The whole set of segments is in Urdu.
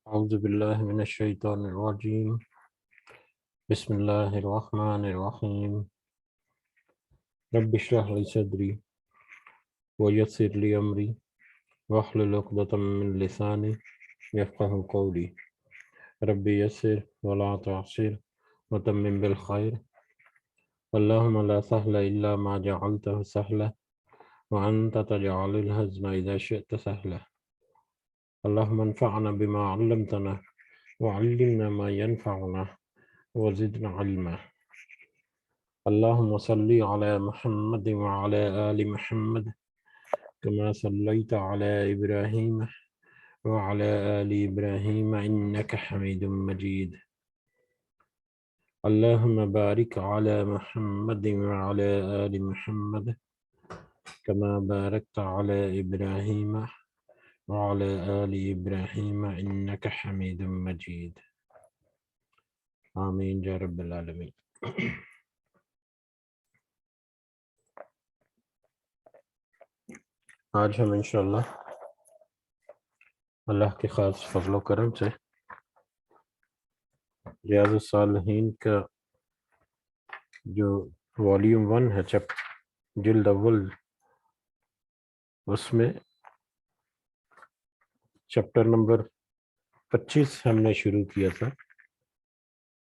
اعوذ باللہ من الشیطان الرجیم بسم اللہ الرحمن الرحیم رب اشرح لی صدری ویسر لی امری واحلل عقدۃ من لسانی یفقہوا قولی رب یسر ولا تعسر وتمم بالخیر اللہم لا سہل الا ما جعلتہ سہلا وانت تجعل الحزن اذا شئت سہلا اللہم انفعنا بما علمتنا وعلمنا ما ينفعنا وزدنا علما اللهم صل على محمد وعلى آل محمد كما صليت على إبراهيم وعلى آل إبراهيم إنك حميد مجيد اللهم بارك على محمد وعلى آل محمد كما باركت على إبراهيم وعلى آل إبراهيم إنك حميد مجيد آمين يا رب العالمين. آج ہم انشاءاللہ اللہ کے خاص فضل و کرم سے ریاض الصالحین کا جو والیوم 1 ہے جلد اول، اس میں چیپٹر نمبر 25 ہم نے شروع کیا تھا،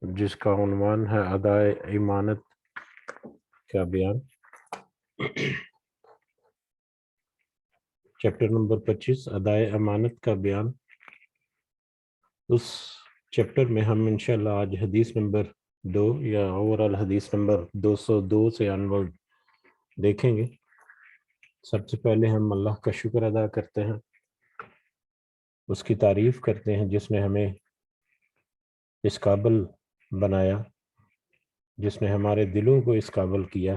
جس کا عنوان ہے ادائے امانت کا بیان۔ چیپٹر نمبر 25 ادائے امانت کا بیان۔ اس چیپٹر میں ہم انشاءاللہ آج حدیث نمبر 2 یا اوورال حدیث نمبر 202 سے انورڈ دیکھیں گے۔ سب سے پہلے ہم اللہ کا شکر ادا کرتے ہیں، اس کی تعریف کرتے ہیں جس نے ہمیں اس قابل بنایا، جس نے ہمارے دلوں کو اس قابل کیا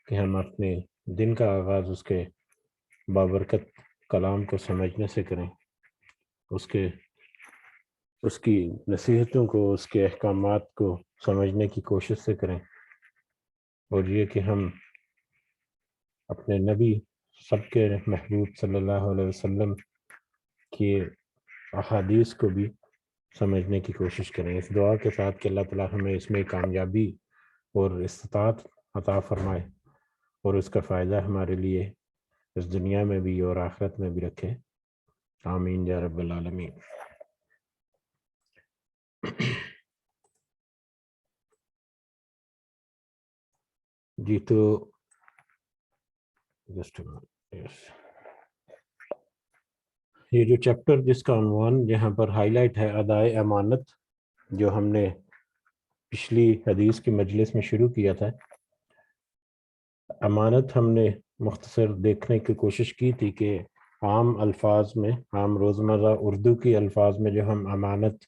کہ ہم اپنے دن کا آغاز اس کے بابرکت کلام کو سمجھنے سے کریں، اس کی نصیحتوں کو، اس کے احکامات کو سمجھنے کی کوشش سے کریں، اور یہ کہ ہم اپنے نبی سب کے محبوب صلی اللہ علیہ وسلم کی احادیث کو بھی سمجھنے کی کوشش کریں، اس دعا کے ساتھ کہ اللہ تعالیٰ ہمیں اس میں کامیابی اور استطاعت عطا فرمائے اور اس کا فائدہ ہمارے لیے اس دنیا میں بھی اور آخرت میں بھی رکھے، آمین یا رب العالمین۔ جی تو یہ جو چیپٹر جس کا عنوان یہاں پر ہائی لائٹ ہے ادائے امانت، جو ہم نے پچھلی حدیث کی مجلس میں شروع کیا تھا۔ امانت ہم نے مختصر دیکھنے کی کوشش کی تھی کہ عام الفاظ میں، عام روزمرہ اردو کی الفاظ میں جو ہم امانت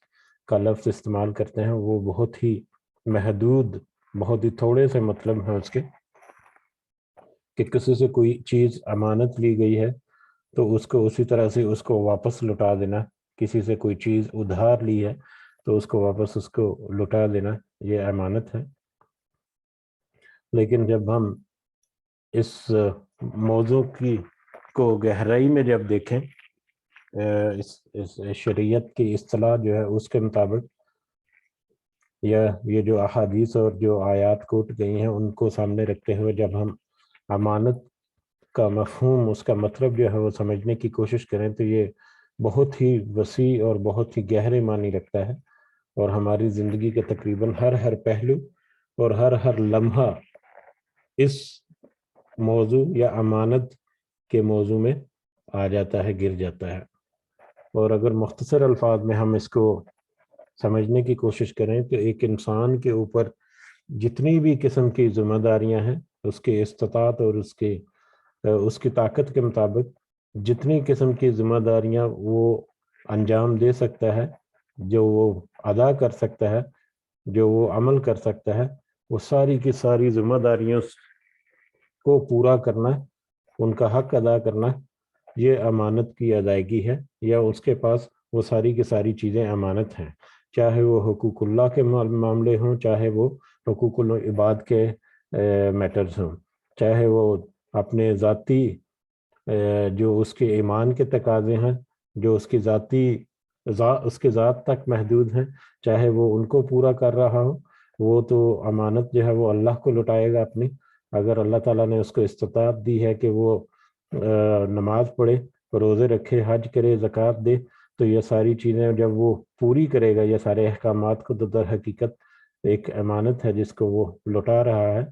کا لفظ استعمال کرتے ہیں وہ بہت ہی محدود، بہت ہی تھوڑے سے مطلب ہیں اس کے، کہ کسی سے کوئی چیز امانت لی گئی ہے تو اس کو اسی طرح سے اس کو واپس لوٹا دینا، کسی سے کوئی چیز ادھار لی ہے تو اس کو واپس اس کو لوٹا دینا، یہ امانت ہے۔ لیکن جب ہم اس موضوع کو گہرائی میں جب دیکھیں، اس شریعت کی اصطلاح جو ہے اس کے مطابق، یا یہ جو احادیث اور جو آیات کوٹ گئی ہیں ان کو سامنے رکھتے ہوئے جب ہم امانت کا مفہوم، اس کا مطلب جو ہے وہ سمجھنے کی کوشش کریں تو یہ بہت ہی وسیع اور بہت ہی گہرے معنی رکھتا ہے، اور ہماری زندگی کے تقریباً ہر پہلو اور ہر لمحہ اس موضوع یا امانت کے موضوع میں آ جاتا ہے، گر جاتا ہے۔ اور اگر مختصر الفاظ میں ہم اس کو سمجھنے کی کوشش کریں تو ایک انسان کے اوپر جتنی بھی قسم کی ذمہ داریاں ہیں، اس کے استطاعت اور اس کی طاقت کے مطابق جتنی قسم کی ذمہ داریاں وہ انجام دے سکتا ہے، جو وہ ادا کر سکتا ہے، جو وہ عمل کر سکتا ہے، وہ ساری کی ساری ذمہ داریوں کو پورا کرنا، ان کا حق ادا کرنا، یہ امانت کی ادائیگی ہے، یا اس کے پاس وہ ساری کی ساری چیزیں امانت ہیں، چاہے وہ حقوق اللہ کے معاملے ہوں، چاہے وہ حقوق العباد کے میٹرز ہوں، چاہے وہ اپنے ذاتی جو اس کے ایمان کے تقاضے ہیں، جو اس کی ذاتی اس کے ذات تک محدود ہیں، چاہے وہ ان کو پورا کر رہا ہو، وہ تو امانت جو ہے وہ اللہ کو لٹائے گا اپنی۔ اگر اللہ تعالیٰ نے اس کو استطاعت دی ہے کہ وہ نماز پڑھے، روزے رکھے، حج کرے، زکوٰۃ دے، تو یہ ساری چیزیں جب وہ پوری کرے گا، یہ سارے احکامات کو، تو در حقیقت ایک امانت ہے جس کو وہ لٹا رہا ہے۔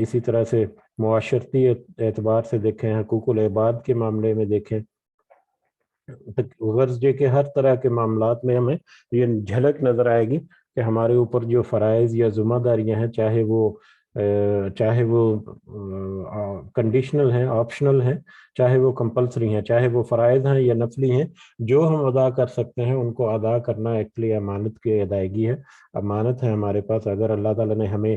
اسی طرح سے معاشرتی اعتبار سے دیکھیں، حقوق العباد کے معاملے میں دیکھیں، غرض یہ کہ ہر طرح کے معاملات میں ہمیں یہ جھلک نظر آئے گی کہ ہمارے اوپر جو فرائض یا ذمہ داریاں ہیں، چاہے وہ کنڈیشنل ہیں، آپشنل ہیں، چاہے وہ کمپلسری ہیں، چاہے وہ فرائض ہیں یا نفلی ہیں، جو ہم ادا کر سکتے ہیں ان کو ادا کرنا ایکچولی امانت کی ادائیگی ہے، امانت ہے ہمارے پاس۔ اگر اللہ تعالیٰ نے ہمیں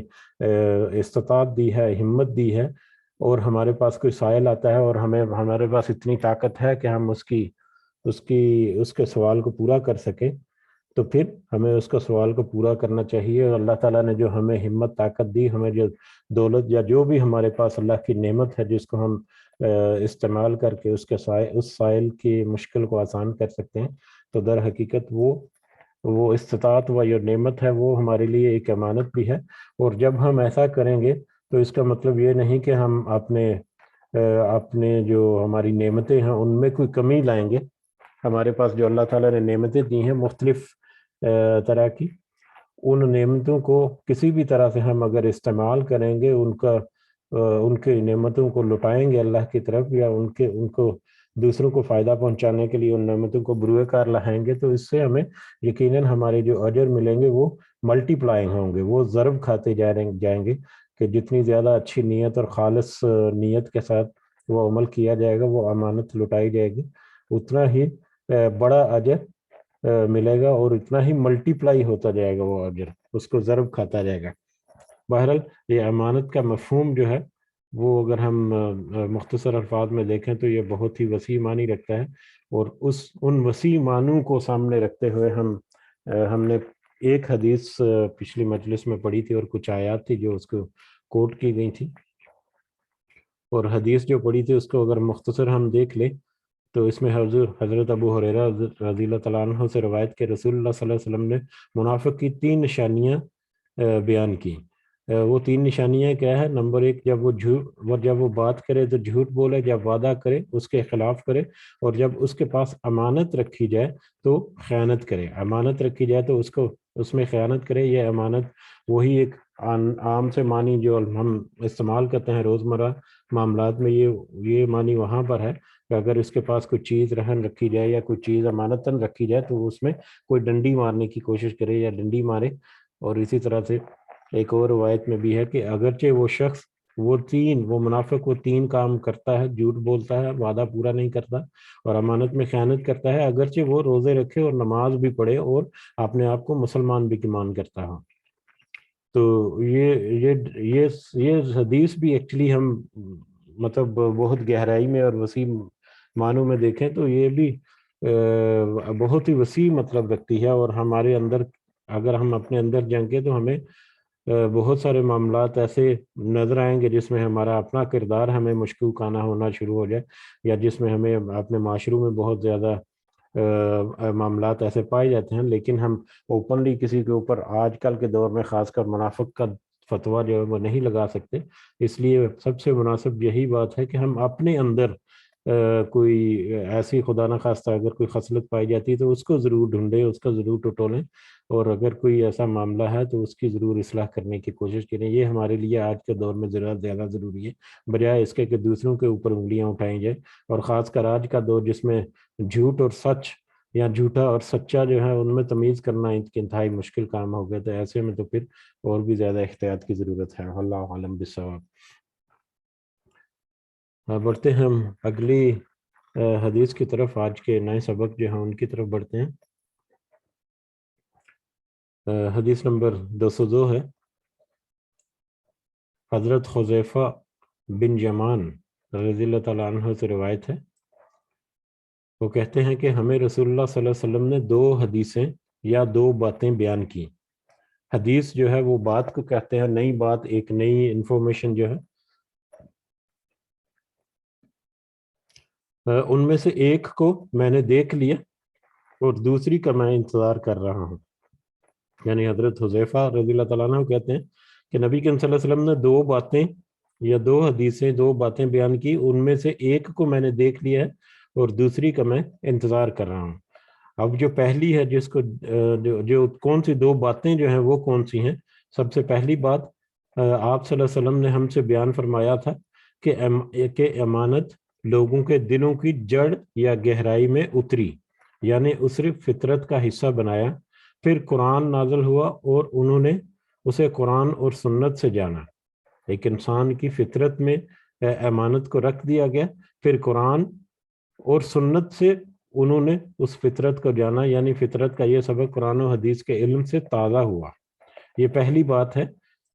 استطاعت دی ہے، ہمت دی ہے، اور ہمارے پاس کوئی سائل آتا ہے اور ہمارے پاس اتنی طاقت ہے کہ ہم اس کے سوال کو پورا کر سکیں، تو پھر ہمیں اس کا سوال کو پورا کرنا چاہیے۔ اور اللہ تعالیٰ نے جو ہمیں ہمت، طاقت دی، ہمیں جو دولت یا جو بھی ہمارے پاس اللہ کی نعمت ہے جس کو ہم استعمال کر کے اس سائل کی مشکل کو آسان کر سکتے ہیں، تو در حقیقت وہ استطاعت و یہ نعمت ہے، وہ ہمارے لیے ایک امانت بھی ہے۔ اور جب ہم ایسا کریں گے تو اس کا مطلب یہ نہیں کہ ہم اپنے جو ہماری نعمتیں ہیں ان میں کوئی کمی لائیں گے۔ ہمارے پاس جو اللہ تعالیٰ نے نعمتیں دی ہیں مختلف طرح کی، ان نعمتوں کو کسی بھی طرح سے ہم اگر استعمال کریں گے، ان کے نعمتوں کو لٹائیں گے اللہ کی طرف، یا ان کو دوسروں کو فائدہ پہنچانے کے لیے ان نعمتوں کو بروئے کار لائیں گے، تو اس سے ہمیں یقیناً ہمارے جو اجر ملیں گے وہ ملٹی پلائنگ ہوں گے، وہ ضرب کھاتے جائیں گے، کہ جتنی زیادہ اچھی نیت اور خالص نیت کے ساتھ وہ عمل کیا جائے گا، وہ امانت لٹائی جائے گی، اتنا ہی بڑا اجر ملے گا، اور اتنا ہی ملٹی پلائی ہوتا جائے گا وہ اجر، اس کو ضرب کھاتا جائے گا۔ بہرحال یہ امانت کا مفہوم جو ہے وہ اگر ہم مختصر الفاظ میں دیکھیں تو یہ بہت ہی وسیع معنی رکھتا ہے، اور ان وسیع معنوں کو سامنے رکھتے ہوئے ہم نے ایک حدیث پچھلی مجلس میں پڑھی تھی، اور کچھ آیات تھی جو اس کو کوٹ کی گئی تھی، اور حدیث جو پڑھی تھی اس کو اگر مختصر ہم دیکھ لیں تو اس میں حضرت ابو ہریرہ رضی اللہ تعالیٰ عنہ سے روایت کہ رسول اللہ صلی اللہ علیہ وسلم نے منافق کی 3 نشانیاں بیان کی۔ وہ 3 نشانیاں کیا ہے؟ نمبر 1، جب وہ بات کرے تو جھوٹ بولے، جب وعدہ کرے اس کے خلاف کرے، اور جب اس کے پاس امانت رکھی جائے تو خیانت کرے۔ امانت رکھی جائے تو اس میں خیانت کرے۔ یہ امانت وہی ایک عام سے معنی جو ہم استعمال کرتے ہیں روزمرہ معاملات میں، یہ معنی وہاں پر ہے کہ اگر اس کے پاس کوئی چیز رہن رکھی جائے یا کوئی چیز امانتاً رکھی جائے تو اس میں کوئی ڈنڈی مارنے کی کوشش کرے یا ڈنڈی مارے۔ اور اسی طرح سے ایک اور روایت میں بھی ہے کہ اگرچہ وہ شخص وہ منافق وہ 3 کام کرتا ہے، جھوٹ بولتا ہے، وعدہ پورا نہیں کرتا، اور امانت میں خیانت کرتا ہے، اگرچہ وہ روزے رکھے اور نماز بھی پڑھے اور اپنے آپ کو مسلمان بھی گمان کرتا ہو۔ تو یہ حدیث بھی ایکچولی ہم مطلب بہت گہرائی میں اور وسیع معنوں میں دیکھیں تو یہ بھی بہت ہی وسیع مطلب رکھتی ہے، اور ہمارے اندر اگر ہم اپنے اندر جھانکیں تو ہمیں بہت سارے معاملات ایسے نظر آئیں گے جس میں ہمارا اپنا کردار ہمیں مشکوکانہ ہونا شروع ہو جائے، یا جس میں ہمیں اپنے معاشروں میں بہت زیادہ معاملات ایسے پائے جاتے ہیں، لیکن ہم اوپنلی کسی کے اوپر آج کل کے دور میں خاص کر منافق کا فتویٰ جو ہے وہ نہیں لگا سکتے۔ اس لیے سب سے مناسب یہی بات ہے کہ ہم اپنے اندر کوئی ایسی خدا نخواستہ اگر کوئی خصلت پائی جاتی ہے تو اس کو ضرور ڈھونڈیں، اس کا ضرور ٹٹولیں، اور اگر کوئی ایسا معاملہ ہے تو اس کی ضرور اصلاح کرنے کی کوشش کریں۔ یہ ہمارے لیے آج کے دور میں زیادہ ضروری ہے، بجائے اس کے کہ دوسروں کے اوپر انگلیاں اٹھائی جائیں، اور خاص کر آج کا دور جس میں جھوٹ اور سچ یا جھوٹا اور سچا جو ہے ان میں تمیز کرنا انتہائی مشکل کام ہو گیا، تو ایسے میں تو پھر اور بھی زیادہ احتیاط کی ضرورت ہے۔ اللہ عالم بالصواب۔ بڑھتے ہیں ہم اگلی حدیث کی طرف، آج کے نئے سبق جو ہیں ان کی طرف بڑھتے ہیں۔ حدیث نمبر 202 ہے۔ حضرت حذیفہ بن یمان رضی اللہ تعالیٰ عنہ سے روایت ہے، وہ کہتے ہیں کہ ہمیں رسول اللہ صلی اللہ علیہ وسلم نے 2 حدیثیں یا 2 باتیں بیان کی۔ حدیث جو ہے وہ بات کو کہتے ہیں، نئی بات، ایک نئی انفارمیشن جو ہے۔ ان میں سے ایک کو میں نے دیکھ لیا اور دوسری کا میں انتظار کر رہا ہوں. یعنی حضرت حذیفہ رضی اللہ تعالیٰ عنہ کہتے ہیں کہ نبی کریم صلی اللہ علیہ وسلم نے دو باتیں یا دو حدیثیں دو باتیں بیان کی, ان میں سے ایک کو میں نے دیکھ لیا ہے اور دوسری کا میں انتظار کر رہا ہوں. اب جو پہلی ہے جس کو جو کون سی دو باتیں جو ہیں وہ کون سی ہیں؟ سب سے پہلی بات آپ صلی اللہ علیہ وسلم نے ہم سے بیان فرمایا تھا کہ امانت لوگوں کے دلوں کی جڑ یا گہرائی میں اتری, یعنی اسے فطرت کا حصہ بنایا. پھر قرآن نازل ہوا اور انہوں نے اسے قرآن اور سنت سے جانا. ایک انسان کی فطرت میں امانت کو رکھ دیا گیا, پھر قرآن اور سنت سے انہوں نے اس فطرت کو جانا, یعنی فطرت کا یہ سبق قرآن و حدیث کے علم سے تازہ ہوا. یہ پہلی بات ہے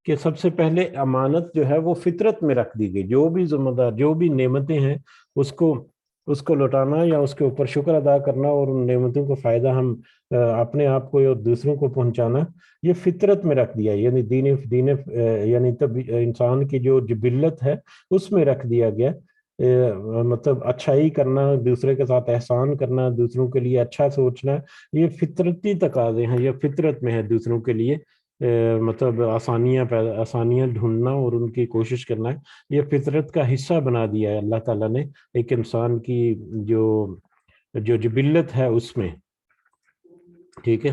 کہ سب سے پہلے امانت جو ہے وہ فطرت میں رکھ دی گئی. جو بھی ذمہ دار, جو بھی نعمتیں ہیں اس کو لوٹانا یا اس کے اوپر شکر ادا کرنا اور ان نعمتوں کو فائدہ ہم اپنے آپ کو اور دوسروں کو پہنچانا, یہ فطرت میں رکھ دیا. یعنی دین یعنی تب انسان کی جو جبلت ہے اس میں رکھ دیا گیا. مطلب اچھائی کرنا, دوسرے کے ساتھ احسان کرنا, دوسروں کے لیے اچھا سوچنا, یہ فطرتی تقاضے ہیں, یہ فطرت میں ہے. دوسروں کے لیے مطلب آسانیاں ڈھونڈنا اور ان کی کوشش کرنا ہے, یہ فطرت کا حصہ بنا دیا ہے اللہ تعالیٰ نے ایک انسان کی جو جبلت ہے اس میں. ٹھیک ہے.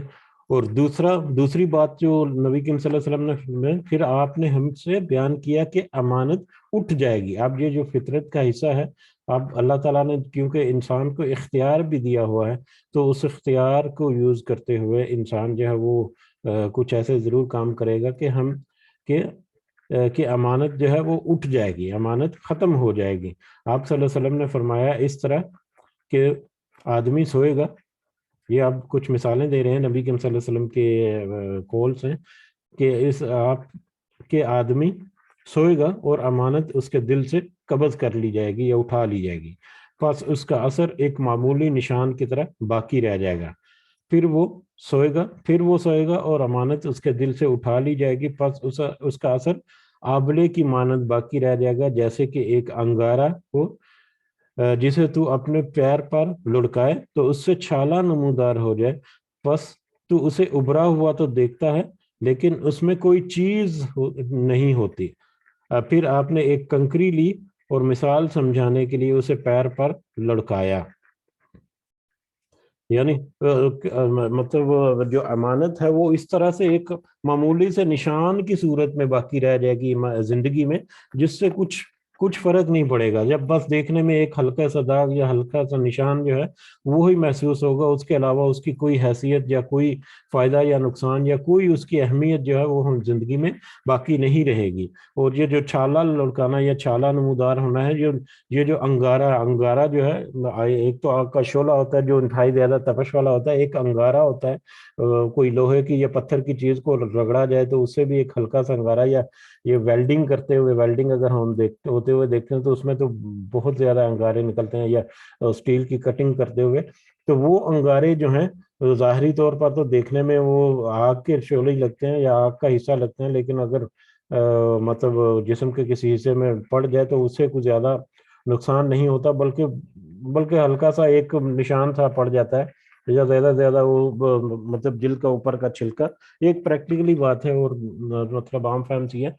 اور دوسری بات جو نبی کریم صلی اللہ علیہ وسلم نے پھر آپ نے ہم سے بیان کیا کہ امانت اٹھ جائے گی. اب یہ جو فطرت کا حصہ ہے, اب اللہ تعالیٰ نے کیونکہ انسان کو اختیار بھی دیا ہوا ہے, تو اس اختیار کو یوز کرتے ہوئے انسان جو ہے وہ کچھ ایسے ضرور کام کرے گا کہ امانت جو ہے وہ اٹھ جائے گی, امانت ختم ہو جائے گی. آپ صلی اللہ علیہ وسلم نے فرمایا اس طرح کہ آدمی سوئے گا, یہ آپ کچھ مثالیں دے رہے ہیں نبی کریم صلی اللہ علیہ وسلم کے کولز ہیں, کہ آپ کے آدمی سوئے گا اور امانت اس کے دل سے قبض کر لی جائے گی یا اٹھا لی جائے گی, بس اس کا اثر ایک معمولی نشان کی طرح باقی رہ جائے گا. پھر وہ سوئے گا اور امانت اس کے دل سے اٹھا لی جائے گی, پس اس کا اثر آبلے کی مانند باقی رہ جائے گا, جیسے کہ ایک انگارہ ہو جسے تو اپنے پیر پر لڑکائے تو اس سے چھالا نمودار ہو جائے, بس تو اسے ابھرا ہوا تو دیکھتا ہے لیکن اس میں کوئی چیز نہیں ہوتی. پھر آپ نے ایک کنکری لی اور مثال سمجھانے کے لیے اسے پیر پر لڑکایا. یعنی مطلب جو امانت ہے وہ اس طرح سے ایک معمولی سے نشان کی صورت میں باقی رہ جائے گی زندگی میں, جس سے کچھ فرق نہیں پڑے گا. جب بس دیکھنے میں ایک ہلکا سا داغ یا ہلکا سا نشان جو ہے وہی محسوس ہوگا, اس کے علاوہ اس کی کوئی حیثیت یا کوئی فائدہ یا نقصان یا کوئی اس کی اہمیت جو ہے وہ ہم زندگی میں باقی نہیں رہے گی. اور یہ جو چھالا لڑکانا یا چھالا نمودار ہونا ہے, یہ جو انگارہ جو ہے, ایک تو آگ کا شعلہ ہوتا ہے جو انتہائی زیادہ تپش والا ہوتا ہے, ایک انگارہ ہوتا ہے کوئی لوہے کی یا پتھر کی چیز کو رگڑا جائے تو اس سے بھی ایک ہلکا سا انگارہ, یا یہ ویلڈنگ اگر ہم ہوتے ہوئے دیکھتے ہیں تو اس میں تو بہت زیادہ انگارے نکلتے ہیں, یا اسٹیل کی کٹنگ کرتے ہوئے, تو وہ انگارے جو ہیں ظاہری طور پر تو دیکھنے میں وہ آگ کے شعلے لگتے ہیں یا آگ کا حصہ لگتے ہیں, لیکن اگر مطلب جسم کے کسی حصے میں پڑ جائے تو اس سے کچھ زیادہ نقصان نہیں ہوتا, بلکہ ہلکا سا ایک نشان سا پڑ جاتا ہے, یا زیادہ وہ مطلب جلد کا اوپر کا چھلکا. ایک پریکٹیکلی بات ہے اور مطلب عام فہم سی ہے.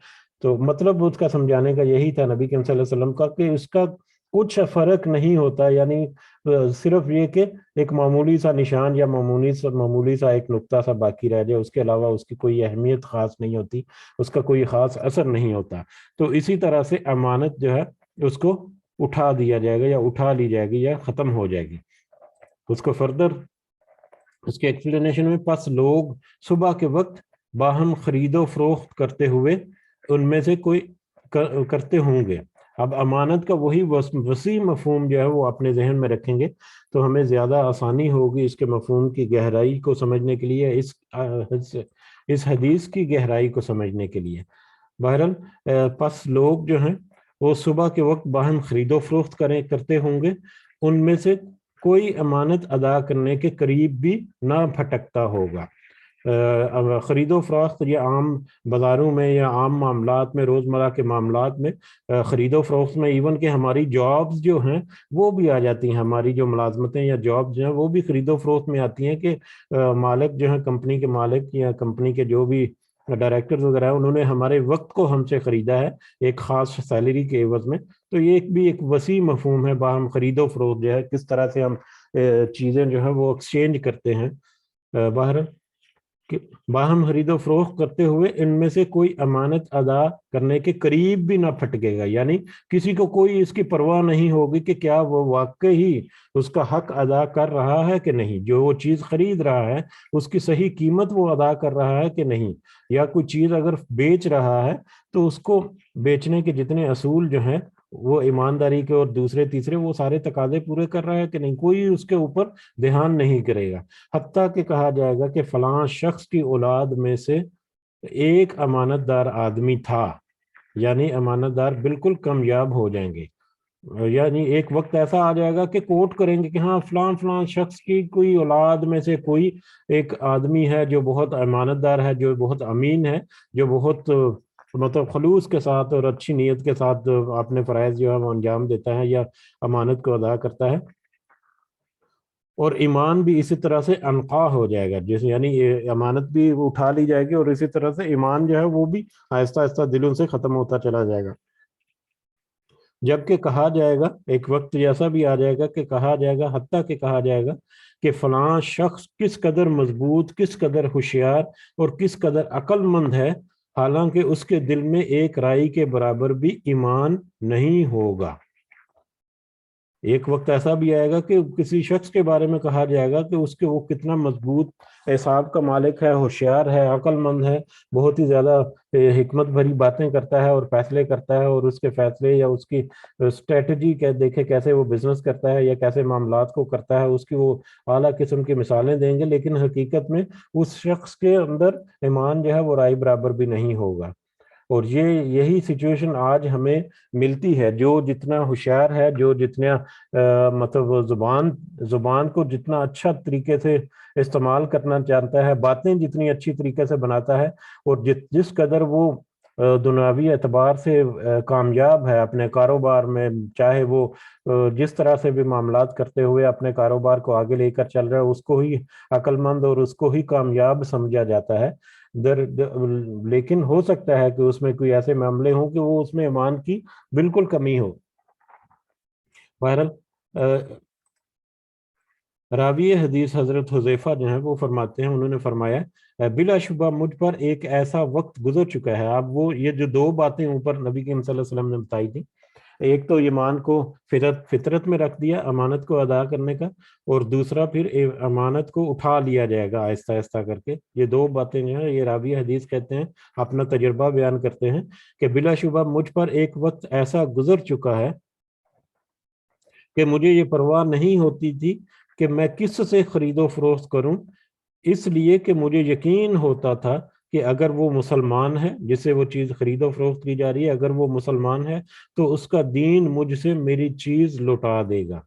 تو مطلب اس کا سمجھانے کا یہی تھا نبی کریم صلی اللہ علیہ وسلم کا کہ اس کا کچھ فرق نہیں ہوتا, یعنی صرف یہ کہ ایک معمولی سا نشان یا معمولی سا ایک نقطہ سا باقی رہ جائے, اس کے علاوہ اس کی کوئی اہمیت خاص نہیں ہوتی, اس کا کوئی خاص اثر نہیں ہوتا. تو اسی طرح سے امانت جو ہے اس کو اٹھا دیا جائے گا یا اٹھا لی جائے گی یا ختم ہو جائے گی. اس کو فردر اس کے ایکسپلینیشن میں, پس لوگ صبح کے وقت باہم خرید و فروخت کرتے ہوئے ان میں سے کوئی کرتے ہوں گے. اب امانت کا وہی وسیع مفہوم جو ہے وہ اپنے ذہن میں رکھیں گے تو ہمیں زیادہ آسانی ہوگی اس کے مفہوم کی گہرائی کو سمجھنے کے لیے, اس حدیث کی گہرائی کو سمجھنے کے لیے. بہرحال پس لوگ جو ہیں وہ صبح کے وقت باہم خرید و فروخت کرتے ہوں گے, ان میں سے کوئی امانت ادا کرنے کے قریب بھی نہ پھٹکتا ہوگا. خرید و فروخت یہ عام بازاروں میں یا عام معاملات میں، روزمرہ کے معاملات میں خرید و فروخت میں، ایون کہ ہماری جابز جو ہیں وہ بھی آ جاتی ہیں، ہماری جو ملازمتیں یا جاب جو ہیں وہ بھی خرید و فروخت میں آتی ہیں کہ مالک جو ہیں، کمپنی کے مالک یا کمپنی کے جو بھی ڈائریکٹرز وغیرہ ہیں، انہوں نے ہمارے وقت کو ہم سے خریدا ہے ایک خاص سیلری کے عوض میں. تو یہ بھی ایک وسیع مفہوم ہے باہم خرید و فروخت جو ہے، کس طرح سے ہم چیزیں جو ہیں وہ ایکسچینج کرتے ہیں. باہم خرید و فروخت کرتے ہوئے ان میں سے کوئی امانت ادا کرنے کے قریب بھی نہ پھٹکے گا، یعنی کسی کو کوئی اس کی پرواہ نہیں ہوگی کہ کیا وہ واقعی اس کا حق ادا کر رہا ہے کہ نہیں، جو وہ چیز خرید رہا ہے اس کی صحیح قیمت وہ ادا کر رہا ہے کہ نہیں، یا کوئی چیز اگر بیچ رہا ہے تو اس کو بیچنے کے جتنے اصول جو ہیں وہ ایمانداری کے اور دوسرے تیسرے وہ سارے تقاضے پورے کر رہا ہے کہ نہیں، کوئی اس کے اوپر دھیان نہیں کرے گا. حتیٰ کہ کہا جائے گا کہ فلاں شخص کی اولاد میں سے ایک امانت دار آدمی تھا، یعنی امانت دار بالکل کامیاب ہو جائیں گے. یعنی ایک وقت ایسا آ جائے گا کہ کوٹ کریں گے کہ ہاں فلاں فلاں شخص کی کوئی اولاد میں سے کوئی ایک آدمی ہے جو بہت امانت دار ہے، جو بہت امین ہے، جو بہت مطلب خلوص کے ساتھ اور اچھی نیت کے ساتھ اپنے فرائض جو ہے وہ انجام دیتا ہے یا امانت کو ادا کرتا ہے. اور ایمان بھی اسی طرح سے انقا ہو جائے گا، جیسے یعنی امانت بھی اٹھا لی جائے گی اور اسی طرح سے ایمان جو ہے وہ بھی آہستہ آہستہ دلوں سے ختم ہوتا چلا جائے گا. جبکہ کہا جائے گا، ایک وقت ایسا بھی آ جائے گا کہ کہا جائے گا، حتیٰ کہ کہا جائے گا کہ فلاں شخص کس قدر مضبوط، کس قدر ہوشیار اور کس قدر عقل مند ہے، حالانکہ اس کے دل میں ایک رائی کے برابر بھی ایمان نہیں ہوگا. ایک وقت ایسا بھی آئے گا کہ کسی شخص کے بارے میں کہا جائے گا کہ اس کے وہ کتنا مضبوط اعصاب کا مالک ہے، ہوشیار ہے، عقل مند ہے، بہت ہی زیادہ حکمت بھری باتیں کرتا ہے اور فیصلے کرتا ہے، اور اس کے فیصلے یا اس کی اسٹریٹجی دیکھے کیسے وہ بزنس کرتا ہے یا کیسے معاملات کو کرتا ہے، اس کی وہ اعلیٰ قسم کی مثالیں دیں گے، لیکن حقیقت میں اس شخص کے اندر ایمان جو ہے وہ رائی برابر بھی نہیں ہوگا. اور یہی سچویشن آج ہمیں ملتی ہے. جو جتنا ہوشیار ہے، جو جتنا مطلب زبان کو جتنا اچھا طریقے سے استعمال کرنا جانتا ہے، باتیں جتنی اچھی طریقے سے بناتا ہے، اور جس قدر وہ دنیاوی اعتبار سے کامیاب ہے اپنے کاروبار میں، چاہے وہ جس طرح سے بھی معاملات کرتے ہوئے اپنے کاروبار کو آگے لے کر چل رہا ہے، اس کو ہی عقل مند اور اس کو ہی کامیاب سمجھا جاتا ہے. لیکن ہو سکتا ہے کہ اس میں کوئی ایسے معاملے ہوں کہ وہ اس میں ایمان کی بالکل کمی ہو. بہرحال راوی حدیث حضرت حذیفہ جو ہیں وہ فرماتے ہیں، انہوں نے فرمایا بلا شبہ مجھ پر ایک ایسا وقت گزر چکا ہے. اب وہ یہ جو دو باتیں اوپر نبی کریم صلی اللہ علیہ وسلم نے بتائی تھی، ایک تو ایمان کو فطرت میں رکھ دیا امانت کو ادا کرنے کا، اور دوسرا پھر امانت کو اٹھا لیا جائے گا آہستہ آہستہ کر کے. یہ دو باتیں جو ہیں یہ راوی حدیث کہتے ہیں، اپنا تجربہ بیان کرتے ہیں کہ بلا شبہ مجھ پر ایک وقت ایسا گزر چکا ہے کہ مجھے یہ پرواہ نہیں ہوتی تھی کہ میں کس سے خرید و فروخت کروں، اس لیے کہ مجھے یقین ہوتا تھا کہ اگر وہ مسلمان ہے جس سے وہ چیز خرید و فروخت کی جا رہی ہے، اگر وہ مسلمان ہے تو اس کا دین مجھ سے میری چیز لوٹا دے گا،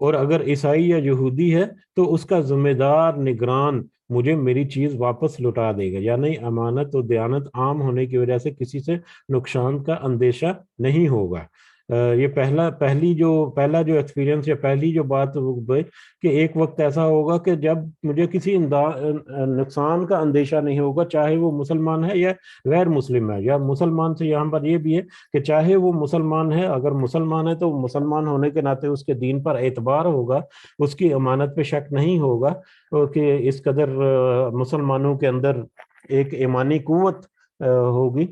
اور اگر عیسائی یا یہودی ہے تو اس کا ذمہ دار نگران مجھے میری چیز واپس لوٹا دے گا. یعنی امانت و دیانت عام ہونے کی وجہ سے کسی سے نقصان کا اندیشہ نہیں ہوگا. یہ پہلا جو ایکسپیرینس یا پہلی جو بات کہ ایک وقت ایسا ہوگا کہ جب مجھے کسی نقصان کا اندیشہ نہیں ہوگا، چاہے وہ مسلمان ہے یا غیر مسلم ہے. یا مسلمان سے یہاں پر یہ بھی ہے کہ چاہے وہ مسلمان ہے، اگر مسلمان ہے تو مسلمان ہونے کے ناطے اس کے دین پر اعتبار ہوگا، اس کی امانت پہ شک نہیں ہوگا کہ اس قدر مسلمانوں کے اندر ایک ایمانی قوت ہوگی.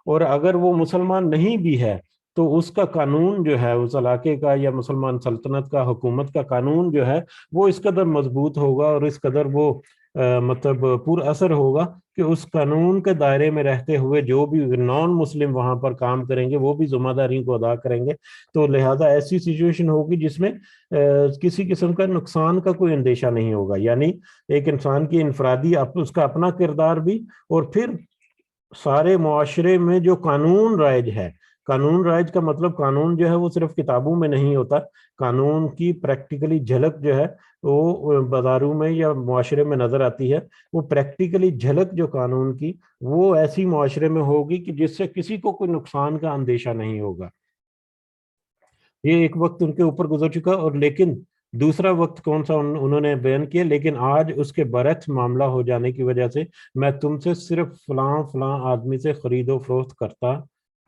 اور اگر وہ مسلمان نہیں بھی ہے تو اس کا قانون جو ہے اس علاقے کا یا مسلمان سلطنت کا، حکومت کا قانون جو ہے وہ اس قدر مضبوط ہوگا اور اس قدر وہ مطلب پر اثر ہوگا کہ اس قانون کے دائرے میں رہتے ہوئے جو بھی نان مسلم وہاں پر کام کریں گے وہ بھی ذمہ داری کو ادا کریں گے. تو لہذا ایسی سچویشن ہوگی جس میں کسی قسم کا نقصان کا کوئی اندیشہ نہیں ہوگا. یعنی ایک انسان کی انفرادی اس کا اپنا کردار بھی، اور پھر سارے معاشرے میں جو قانون رائج ہے قانون رائج کا مطلب قانون جو ہے وہ صرف کتابوں میں نہیں ہوتا، قانون کی پریکٹیکلی جھلک جو ہے وہ بازاروں میں یا معاشرے میں نظر آتی ہے۔ وہ پریکٹیکلی جھلک جو قانون کی وہ ایسی معاشرے میں ہوگی کہ جس سے کسی کو کوئی نقصان کا اندیشہ نہیں ہوگا۔ یہ ایک وقت ان کے اوپر گزر چکا، اور لیکن دوسرا وقت کون سا انہوں نے بیان کیا، لیکن آج اس کے برعکس معاملہ ہو جانے کی وجہ سے میں تم سے صرف فلاں فلاں آدمی سے خرید و فروخت کرتا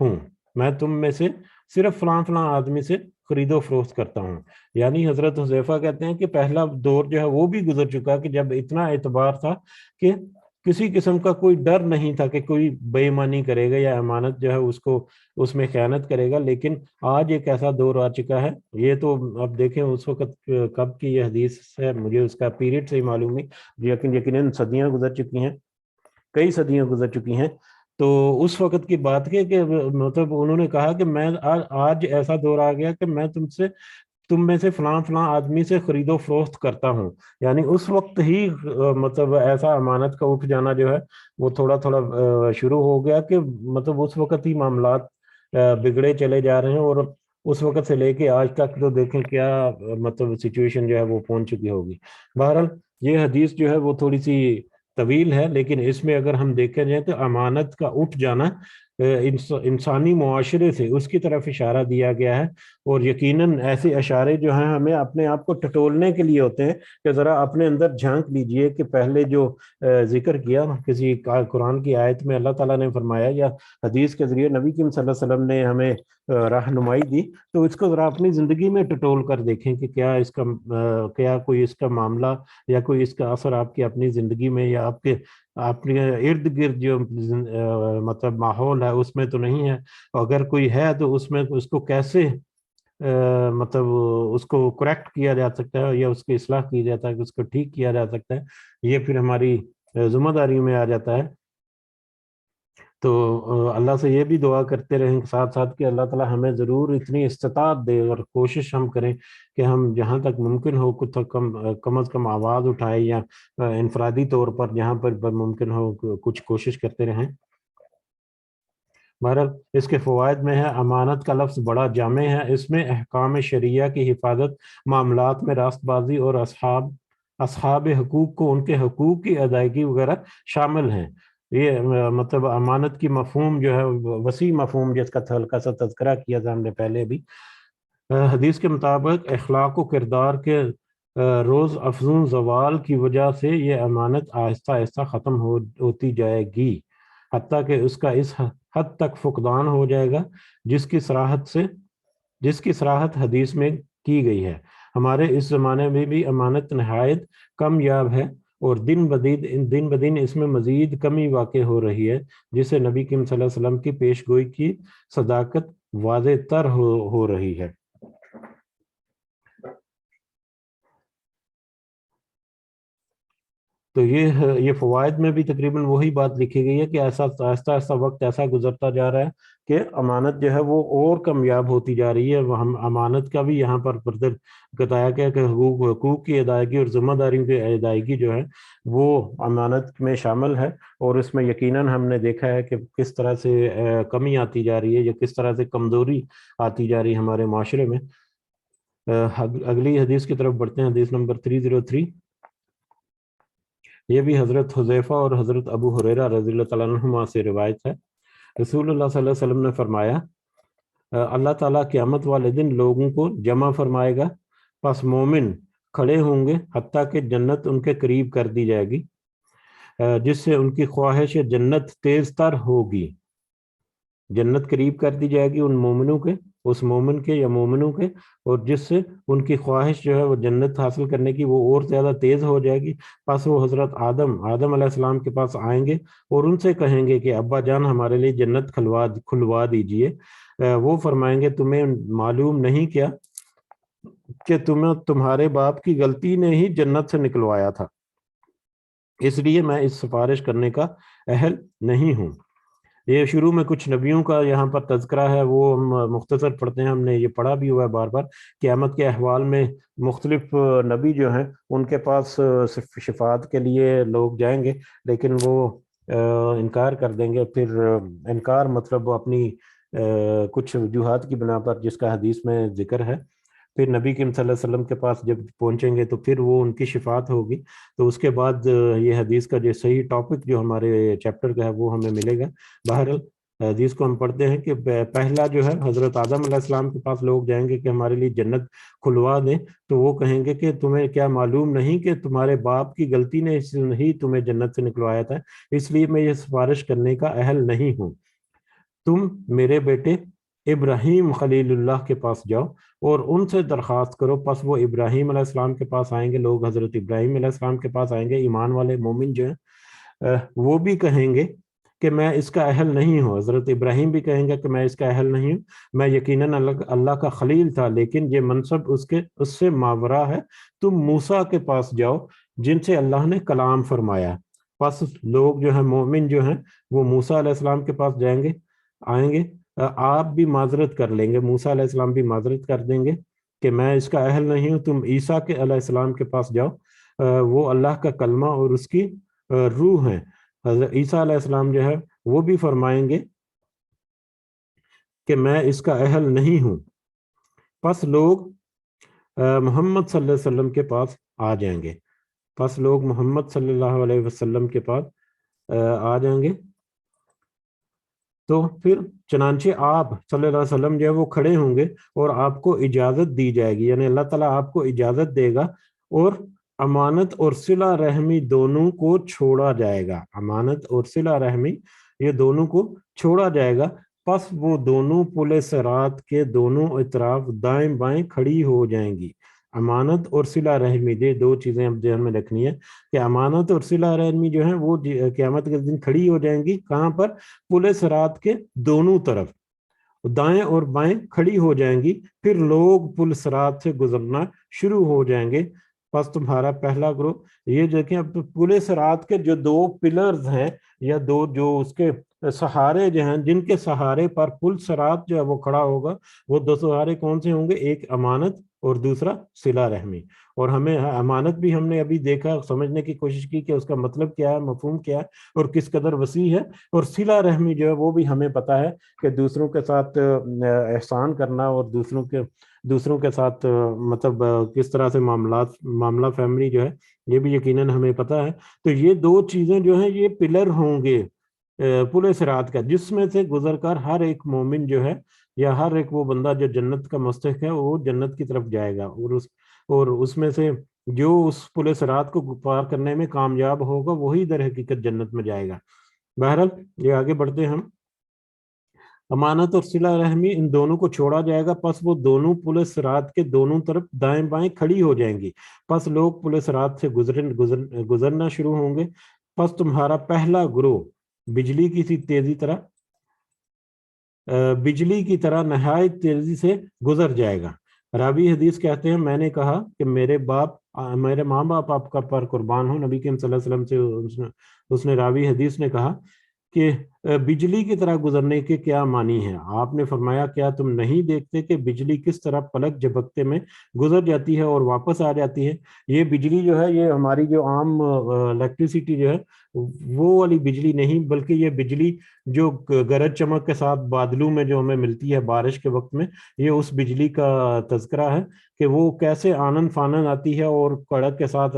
ہوں، میں تم میں سے صرف فلاں فلاں آدمی سے خرید و فروخت کرتا ہوں۔ یعنی حضرت حذیفہ کہتے ہیں کہ پہلا دور جو ہے وہ بھی گزر چکا کہ جب اتنا اعتبار تھا کہ کسی قسم کا کوئی ڈر نہیں تھا کہ کوئی بے ایمانی کرے گا یا امانت جو ہے اس میں خیانت کرے گا، لیکن آج ایک ایسا دور آ چکا ہے۔ یہ تو اب دیکھیں اس وقت کب کی یہ حدیث ہے، مجھے اس کا پیریڈ سے ہی معلوم نہیں، یقیناً صدیاں گزر چکی ہیں، کئی صدیاں گزر چکی ہیں۔ تو اس وقت کی بات کہ مطلب انہوں نے کہا کہ میں آج ایسا دور آ گیا کہ میں تم میں سے فلاں فلاں آدمی سے خرید و فروخت کرتا ہوں۔ یعنی اس وقت ہی مطلب ایسا امانت کا اٹھ جانا جو ہے وہ تھوڑا تھوڑا شروع ہو گیا کہ مطلب اس وقت ہی معاملات بگڑے چلے جا رہے ہیں، اور اس وقت سے لے کے آج تک تو دیکھیں کیا مطلب سچویشن جو ہے وہ پہنچ چکی ہوگی۔ بہرحال یہ حدیث جو ہے وہ تھوڑی سی طویل ہے، لیکن اس میں اگر ہم دیکھیں جائیں تو امانت کا اٹھ جانا انسانی معاشرے سے اس کی طرف اشارہ دیا گیا ہے، اور یقیناً ایسے اشارے جو ہیں ہمیں اپنے آپ کو ٹٹولنے کے لیے ہوتے ہیں کہ ذرا اپنے اندر جھانک لیجئے کہ پہلے جو ذکر کیا کسی قرآن کی آیت میں اللہ تعالیٰ نے فرمایا یا حدیث کے ذریعے نبی کریم صلی اللہ علیہ وسلم نے ہمیں رہنمائی دی، تو اس کو ذرا اپنی زندگی میں ٹٹول کر دیکھیں کہ کیا کوئی اس کا معاملہ یا کوئی اس کا اثر آپ کی اپنی زندگی میں یا اپنے ارد گرد جو مطلب ماحول ہے اس میں تو نہیں ہے، اگر کوئی ہے تو اس میں اس کو کیسے مطلب اس کو کریکٹ کیا جا سکتا ہے یا اس کی اصلاح کی جاتا ہے کہ اس کو ٹھیک کیا جا سکتا ہے، یہ پھر ہماری ذمہ داری میں آ جاتا ہے۔ تو اللہ سے یہ بھی دعا کرتے رہیں ساتھ ساتھ کہ اللہ تعالیٰ ہمیں ضرور اتنی استطاعت دے، اور کوشش ہم کریں کہ ہم جہاں تک ممکن ہو کم از کم آواز اٹھائیں یا انفرادی طور پر جہاں پر ممکن ہو کچھ کوشش کرتے رہیں۔ بہرحال اس کے فوائد میں ہے امانت کا لفظ بڑا جامع ہے، اس میں احکام شرعیہ کی حفاظت، معاملات میں راست بازی اور اصحاب حقوق کو ان کے حقوق کی ادائیگی وغیرہ شامل ہیں۔ یہ مطلب امانت کی مفہوم جو ہے وسیع مفہوم جس کا ہلکا سا تذکرہ کیا تھا ہم نے پہلے بھی۔ حدیث کے مطابق اخلاق و کردار کے روز افزوں زوال کی وجہ سے یہ امانت آہستہ آہستہ ختم ہوتی جائے گی، حتیٰ کہ اس کا اس حد تک فقدان ہو جائے گا جس کی صراحت حدیث میں کی گئی ہے۔ ہمارے اس زمانے میں بھی امانت نہایت کم یاب ہے، اور دن بدن اس میں مزید کمی واقع ہو رہی ہے، جسے نبی کریم صلی اللہ علیہ وسلم کی پیش گوئی کی صداقت واضح تر ہو رہی ہے۔ تو یہ فوائد میں بھی تقریباً وہی بات لکھی گئی ہے کہ ایسا آہستہ آہستہ وقت ایسا گزرتا جا رہا ہے کہ امانت جو ہے وہ اور کامیاب ہوتی جا رہی ہے۔ ہم امانت کا بھی یہاں پر بتایا گیا کہ حقوق کی ادائیگی اور ذمہ داریوں کی ادائیگی جو ہے وہ امانت میں شامل ہے، اور اس میں یقیناً ہم نے دیکھا ہے کہ کس طرح سے کمی آتی جا رہی ہے یا کس طرح سے کمزوری آتی جا رہی ہے ہمارے معاشرے میں۔ اگلی حدیث کی طرف بڑھتے ہیں، حدیث نمبر 303۔ یہ بھی حضرت حذیفہ اور حضرت ابو ہریرہ رضی اللہ تعالیٰ عنہما سے روایت ہے۔ رسول اللہ صلی اللہ علیہ وسلم نے فرمایا، اللہ تعالیٰ قیامت والے دن لوگوں کو جمع فرمائے گا، پس مومن کھڑے ہوں گے حتیٰ کہ جنت ان کے قریب کر دی جائے گی، جس سے ان کی خواہش جنت تیز تر ہوگی۔ جنت قریب کر دی جائے گی ان مومنوں کے، اس مومن کے یا مومنوں کے، اور جس سے ان کی خواہش جو ہے وہ جنت حاصل کرنے کی وہ اور زیادہ تیز ہو جائے گی۔ پس وہ حضرت آدم علیہ السلام کے پاس آئیں گے اور ان سے کہیں گے کہ ابا جان ہمارے لیے جنت کھلوا دیجئے۔ وہ فرمائیں گے تمہیں معلوم نہیں کیا کہ تمہارے باپ کی غلطی نے ہی جنت سے نکلوایا تھا، اس لیے میں اس سفارش کرنے کا اہل نہیں ہوں۔ یہ شروع میں کچھ نبیوں کا یہاں پر تذکرہ ہے، وہ ہم مختصر پڑھتے ہیں، ہم نے یہ پڑھا بھی ہوا ہے بار بار۔ قیامت کے احوال میں مختلف نبی جو ہیں ان کے پاس شفاعت کے لیے لوگ جائیں گے، لیکن وہ انکار کر دیں گے۔ پھر انکار مطلب وہ اپنی کچھ وجوہات کی بنا پر جس کا حدیث میں ذکر ہے. پھر نبی کریم صلی اللہ علیہ وسلم کے پاس جب پہنچیں گے تو پھر وہ ان کی شفاعت ہوگی. تو اس کے بعد یہ حدیث کا جو صحیح ٹاپک جو ہمارے چیپٹر کا ہے وہ ہمیں ملے گا. بہرحال حدیث کو ہم پڑھتے ہیں کہ پہلا جو ہے حضرت آدم علیہ السلام کے پاس لوگ جائیں گے کہ ہمارے لیے جنت کھلوا دیں. تو وہ کہیں گے کہ تمہیں کیا معلوم نہیں کہ تمہارے باپ کی غلطی نے ہی تمہیں جنت سے نکلوایا تھا, اس لیے میں یہ سفارش کرنے کا اہل نہیں ہوں. تم میرے بیٹے ابراہیم خلیل اللہ کے پاس جاؤ اور ان سے درخواست کرو. پس وہ ابراہیم علیہ السلام کے پاس آئیں گے, لوگ حضرت ابراہیم علیہ السلام کے پاس آئیں گے. ایمان والے مومن جو ہیں وہ بھی کہیں گے کہ میں اس کا اہل نہیں ہوں. حضرت ابراہیم بھی کہیں گے کہ میں اس کا اہل نہیں ہوں, میں یقیناً اللہ کا خلیل تھا, لیکن یہ منصب اس سے ماورا ہے. تم موسیٰ کے پاس جاؤ جن سے اللہ نے کلام فرمایا. پس لوگ جو ہیں مومن جو ہیں وہ موسیٰ علیہ السلام کے پاس جائیں گے, آئیں گے. آپ بھی معذرت کر لیں گے, موسیٰ علیہ السلام بھی معذرت کر دیں گے کہ میں اس کا اہل نہیں ہوں. تم عیسیٰ کے علیہ السلام کے پاس جاؤ, وہ اللہ کا کلمہ اور اس کی روح ہیں. حضرت عیسیٰ علیہ السلام جو ہے وہ بھی فرمائیں گے کہ میں اس کا اہل نہیں ہوں. پس لوگ محمد صلی اللہ علیہ وسلم کے پاس آ جائیں گے. پس لوگ محمد صلی اللہ علیہ وسلم کے پاس آ جائیں گے. تو پھر چنانچہ آپ صلی اللہ علیہ وسلم جو ہے وہ کھڑے ہوں گے اور آپ کو اجازت دی جائے گی, یعنی اللہ تعالیٰ آپ کو اجازت دے گا اور امانت اور صلہ رحمی دونوں کو چھوڑا جائے گا. امانت اور صلہ رحمی یہ دونوں کو چھوڑا جائے گا. پس وہ دونوں پل صراط کے دونوں اطراف دائیں بائیں کھڑی ہو جائیں گی. امانت اور صلہ رحمی, یہ دو چیزیں اب ذہن میں رکھنی ہے کہ امانت اور صلہ رحمی جو ہیں وہ قیامت کے دن کھڑی ہو جائیں گی. کہاں پر؟ پل صراط کے دونوں طرف دائیں اور بائیں کھڑی ہو جائیں گی. پھر لوگ پل صراط سے گزرنا شروع ہو جائیں گے. پس تمہارا پہلا گروہ, یہ دیکھیں اب پل صراط کے جو دو پلرز ہیں یا دو جو اس کے سہارے جو ہیں جن کے سہارے پر پل صراط جو ہے وہ کھڑا ہوگا, وہ دو سہارے کون سے ہوں گے؟ ایک امانت اور دوسرا صلہ رحمی. اور ہمیں امانت بھی ہم نے ابھی دیکھا, سمجھنے کی کوشش کی کہ اس کا مطلب کیا ہے, مفہوم کیا ہے اور کس قدر وسیع ہے. اور صلہ رحمی جو ہے وہ بھی ہمیں پتا ہے کہ دوسروں کے ساتھ احسان کرنا اور دوسروں کے ساتھ مطلب کس طرح سے معاملہ فیملی جو ہے یہ بھی یقیناً ہمیں پتا ہے. تو یہ دو چیزیں جو ہیں یہ پلر ہوں گے پل صراط کا, جس میں سے گزر کر ہر ایک مومن جو ہے یا ہر ایک وہ بندہ جو جنت کا مستحق ہے وہ جنت کی طرف جائے گا. اور اس میں سے جو اس پل صراط کو پار کرنے میں کامیاب ہوگا وہی در حقیقت جنت میں جائے گا. بہرحال یہ آگے بڑھتے ہیں ہم. امانت اور صلہ رحمی ان دونوں کو چھوڑا جائے گا. پس وہ دونوں پل صراط کے دونوں طرف دائیں بائیں کھڑی ہو جائیں گی. پس لوگ پل صراط سے گزرنا شروع ہوں گے. پس تمہارا پہلا گروہ بجلی کی طرح نہایت تیزی سے گزر جائے گا. راوی حدیث کہتے ہیں میں نے کہا کہ میرے ماں باپ آپ کا پر قربان ہو. نبی کریم صلی اللہ علیہ وسلم سے اس نے راوی حدیث نے کہا کہ بجلی کی طرح گزرنے کے کیا معنی ہے؟ آپ نے فرمایا کیا تم نہیں دیکھتے کہ بجلی کس طرح پلک جھپکتے میں گزر جاتی ہے اور واپس آ جاتی ہے. یہ بجلی جو ہے یہ ہماری جو عام الیکٹریسٹی جو ہے وہ والی بجلی نہیں, بلکہ یہ بجلی جو گرج چمک کے ساتھ بادلوں میں جو ہمیں ملتی ہے بارش کے وقت میں, یہ اس بجلی کا تذکرہ ہے کہ وہ کیسے آنن فانن آتی ہے اور کڑک کے ساتھ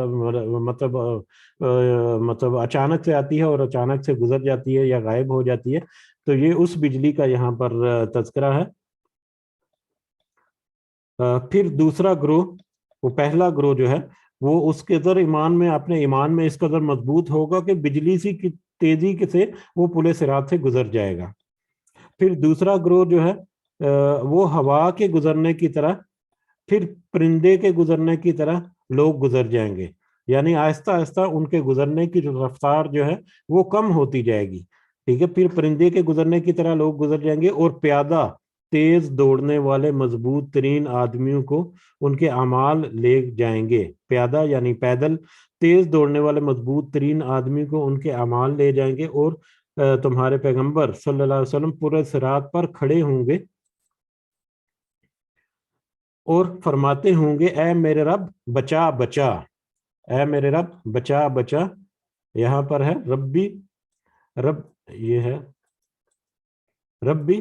مطلب اچانک سے آتی ہے اور اچانک سے گزر جاتی ہے یا غائب ہو جاتی ہے. تو یہ اس بجلی کا یہاں پر تذکرہ ہے. پھر دوسرا گروہ, وہ پہلا گروہ جو ہے وہ اس قدر اپنے ایمان میں اس قدر مضبوط ہوگا کہ بجلی سی کی تیزی سے وہ پل صراط سے گزر جائے گا. پھر دوسرا گروہ جو ہے وہ ہوا کے گزرنے کی طرح, پھر پرندے کے گزرنے کی طرح لوگ گزر جائیں گے. یعنی آہستہ آہستہ ان کے گزرنے کی جو رفتار جو ہے وہ کم ہوتی جائے گی. ٹھیک ہے, پھر پرندے کے گزرنے کی طرح لوگ گزر جائیں گے. اور پیادہ تیز دوڑنے والے مضبوط ترین آدمیوں کو ان کے اعمال لے جائیں گے. پیادہ یعنی پیدل, تیز دوڑنے والے مضبوط ترین آدمی کو ان کے اعمال لے جائیں گے. اور تمہارے پیغمبر صلی اللہ علیہ وسلم پورے صراط پر کھڑے ہوں گے اور فرماتے ہوں گے اے میرے رب بچا بچا, اے میرے رب بچا بچا. یہاں پر ہے رب یہ ہے ربی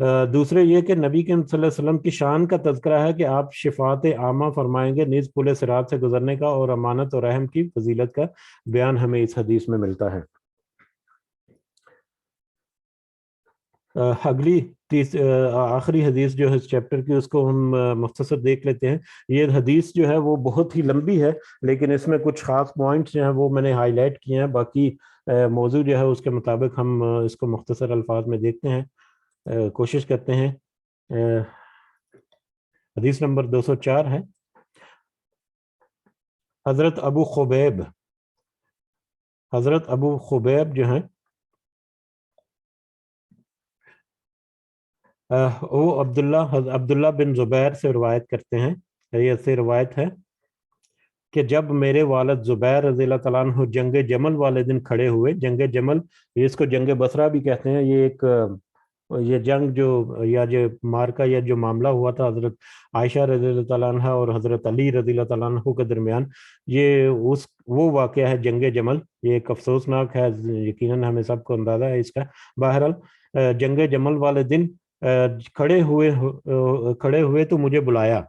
دوسرے یہ کہ نبی کریم صلی اللہ علیہ وسلم کی شان کا تذکرہ ہے کہ آپ شفاعت عامہ فرمائیں گے، نیز پل صراط سے گزرنے کا اور امانت اور رحم کی فضیلت کا بیان ہمیں اس حدیث میں ملتا ہے۔ اگلی آخری حدیث جو ہے اس چیپٹر کی، اس کو ہم مختصر دیکھ لیتے ہیں۔ یہ حدیث جو ہے وہ بہت ہی لمبی ہے، لیکن اس میں کچھ خاص پوائنٹس جو ہیں وہ میں نے ہائی لائٹ کیے ہیں، باقی موضوع جو ہے اس کے مطابق ہم اس کو مختصر الفاظ میں دیکھتے ہیں، کوشش کرتے ہیں۔ حدیث نمبر 204 ہے۔ حضرت ابو خبیب جو ہیں وہ عبداللہ بن زبیر سے روایت کرتے ہیں، یہ سے روایت ہے کہ جب میرے والد زبیر رضی اللہ تعالیٰ عنہ جنگ جمل والے دن کھڑے ہوئے، جنگ جمل اس کو جنگ بصرہ بھی کہتے ہیں، یہ ایک یہ جنگ جو مارکا یا جو معاملہ ہوا تھا حضرت عائشہ رضی اللہ تعالیٰ عنہ اور حضرت علی رضی اللہ تعالیٰ عنہ کے درمیان، یہ وہ واقعہ ہے جنگ جمل، یہ ایک افسوسناک ہے، یقیناً ہمیں سب کو اندازہ ہے اس کا۔ بہرحال جنگ جمل والے دن کھڑے ہوئے تو مجھے بلایا،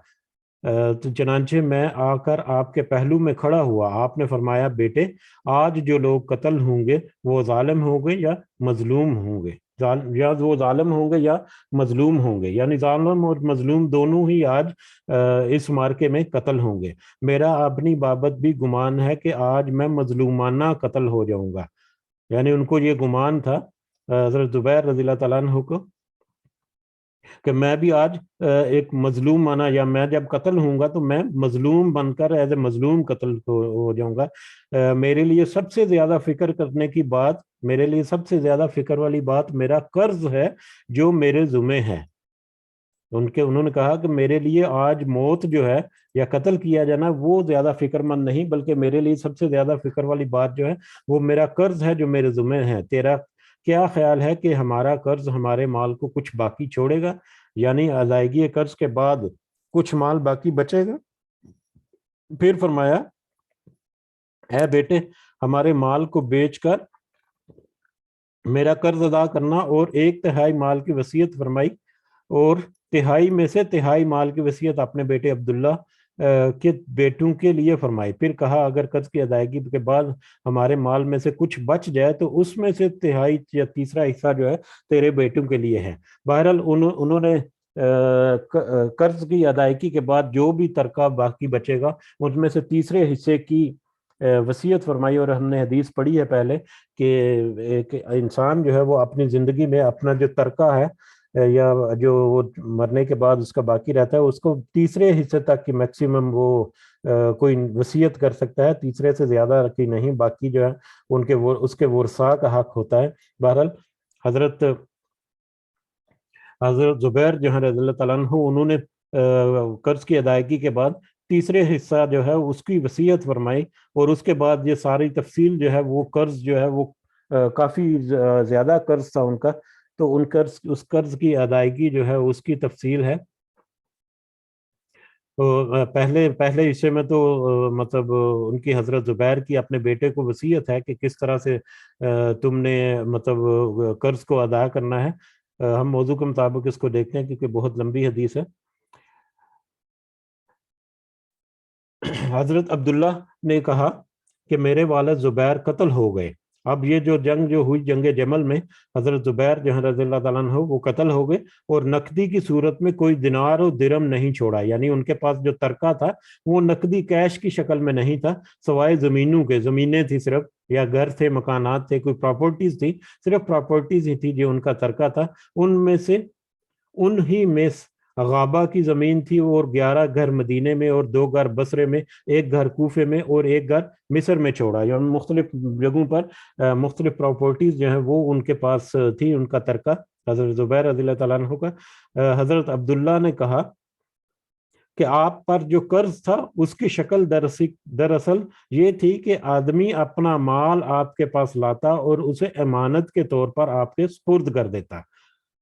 تو چنانچہ میں آ کر آپ کے پہلو میں کھڑا ہوا، آپ نے فرمایا بیٹے آج جو لوگ قتل ہوں گے وہ ظالم ہوں گے یا مظلوم ہوں گے، یا وہ ظالم ہوں گے یا مظلوم ہوں گے، یعنی ظالم اور مظلوم دونوں ہی آج اس مارکے میں قتل ہوں گے۔ میرا اپنی بابت بھی گمان ہے کہ آج میں مظلومانہ قتل ہو جاؤں گا، یعنی ان کو یہ گمان تھا حضرت زبیر رضی اللہ تعالیٰ عنہ کو کہ میں بھی آج ایک مظلوم مانا، یا میں جب قتل ہوں گا تو میں مظلوم بن کر ایز اے مظلوم قتل ہو جاؤں گا۔ میرے لیے سب سے زیادہ فکر کرنے کی بات، میرے لیے سب سے زیادہ فکر والی بات میرا قرض ہے جو میرے ذمہ ہے۔ انہوں نے کہا کہ میرے لیے آج موت جو ہے یا قتل کیا جانا وہ زیادہ فکر مند نہیں، بلکہ میرے لیے سب سے زیادہ فکر والی بات جو ہے وہ میرا قرض ہے جو میرے ذمہ ہے۔ تیرا کیا خیال ہے کہ ہمارا قرض ہمارے مال کو کچھ باقی چھوڑے گا، یعنی ادائیگی قرض کے بعد کچھ مال باقی بچے گا؟ پھر فرمایا اے بیٹے ہمارے مال کو بیچ کر میرا قرض ادا کرنا، اور 1/3 مال کی وصیت فرمائی، اور 1/3 میں سے 1/3 مال کی وصیت اپنے بیٹے عبداللہ کے بیٹوں کے لیے فرمائی۔ پھر کہا اگر قرض کی ادائیگی کے بعد ہمارے مال میں سے کچھ بچ جائے تو اس میں سے 1/3 یا تیسرا حصہ جو ہے تیرے بیٹوں کے لیے ہے۔ بہرحال انہوں نے قرض کی ادائیگی کے بعد جو بھی ترکہ باقی بچے گا ان میں سے تیسرے حصے کی وصیت فرمائی، اور ہم نے حدیث پڑھی ہے پہلے کہ ایک انسان جو ہے وہ اپنی زندگی میں اپنا جو ترکہ ہے یا جو وہ مرنے کے بعد اس کا باقی رہتا ہے اس کو تیسرے حصے تک کی میکسیمم وہ کوئی وصیت کر سکتا ہے، تیسرے سے زیادہ کی نہیں، باقی جو ہے ان کے اس کے ورثاء کا حق ہوتا ہے۔ بہرحال حضرت زبیر جو ہے رضی اللہ تعالیٰ عنہ انہوں نے قرض کی ادائیگی کے بعد تیسرے حصہ جو ہے اس کی وصیت فرمائی، اور اس کے بعد یہ ساری تفصیل جو ہے وہ قرض جو ہے وہ کافی زیادہ قرض تھا ان کا، تو اس قرض کی ادائیگی جو ہے اس کی تفصیل ہے۔ پہلے حصے میں تو مطلب ان کی حضرت زبیر کی اپنے بیٹے کو وصیت ہے کہ کس طرح سے تم نے مطلب قرض کو ادا کرنا ہے۔ ہم موضوع کے مطابق اس کو دیکھتے ہیں کیونکہ بہت لمبی حدیث ہے۔ حضرت عبداللہ نے کہا کہ میرے والد زبیر قتل ہو گئے۔ اب یہ جو جنگ جو ہوئی جنگ جمل میں حضرت زبیر جو رضی اللہ تعالیٰ عنہ وہ قتل ہو گئے، اور نقدی کی صورت میں کوئی دینار و درم نہیں چھوڑا، یعنی ان کے پاس جو ترکہ تھا وہ نقدی کیش کی شکل میں نہیں تھا، سوائے زمینوں کے، زمینیں تھی صرف، یا گھر تھے، مکانات تھے، کوئی پراپرٹیز تھی، صرف پراپرٹیز ہی تھی جو ان کا ترکہ تھا۔ انہی میں غابہ کی زمین تھی، اور 11 گھر مدینے میں، اور 2 گھر بصرے میں، 1 گھر کوفے میں، اور 1 گھر مصر میں چھوڑا، یعنی مختلف جگہوں پر مختلف پراپرٹیز جو ہیں وہ ان کے پاس تھی، ان کا ترکہ حضرت زبیر رضی اللہ تعالیٰ عنہ کا۔ حضرت عبداللہ نے کہا کہ آپ پر جو قرض تھا اس کی شکل دراصل یہ تھی کہ آدمی اپنا مال آپ کے پاس لاتا اور اسے امانت کے طور پر آپ کے سپرد کر دیتا۔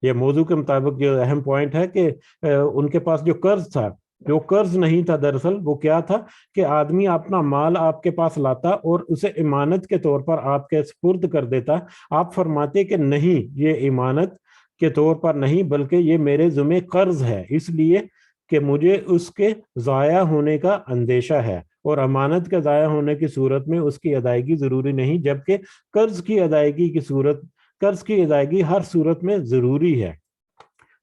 یہ موضوع کے مطابق جو اہم پوائنٹ ہے کہ ان کے پاس جو قرض تھا، جو قرض نہیں تھا دراصل وہ کیا تھا کہ آدمی اپنا مال آپ کے پاس لاتا اور اسے امانت کے طور پر آپ کے سپرد کر دیتا۔ آپ فرماتے کہ نہیں، یہ امانت کے طور پر نہیں بلکہ یہ میرے ذمہ قرض ہے، اس لیے کہ مجھے اس کے ضائع ہونے کا اندیشہ ہے، اور امانت کے ضائع ہونے کی صورت میں اس کی ادائیگی ضروری نہیں، جبکہ قرض کی ادائیگی ہر صورت میں ضروری ہے۔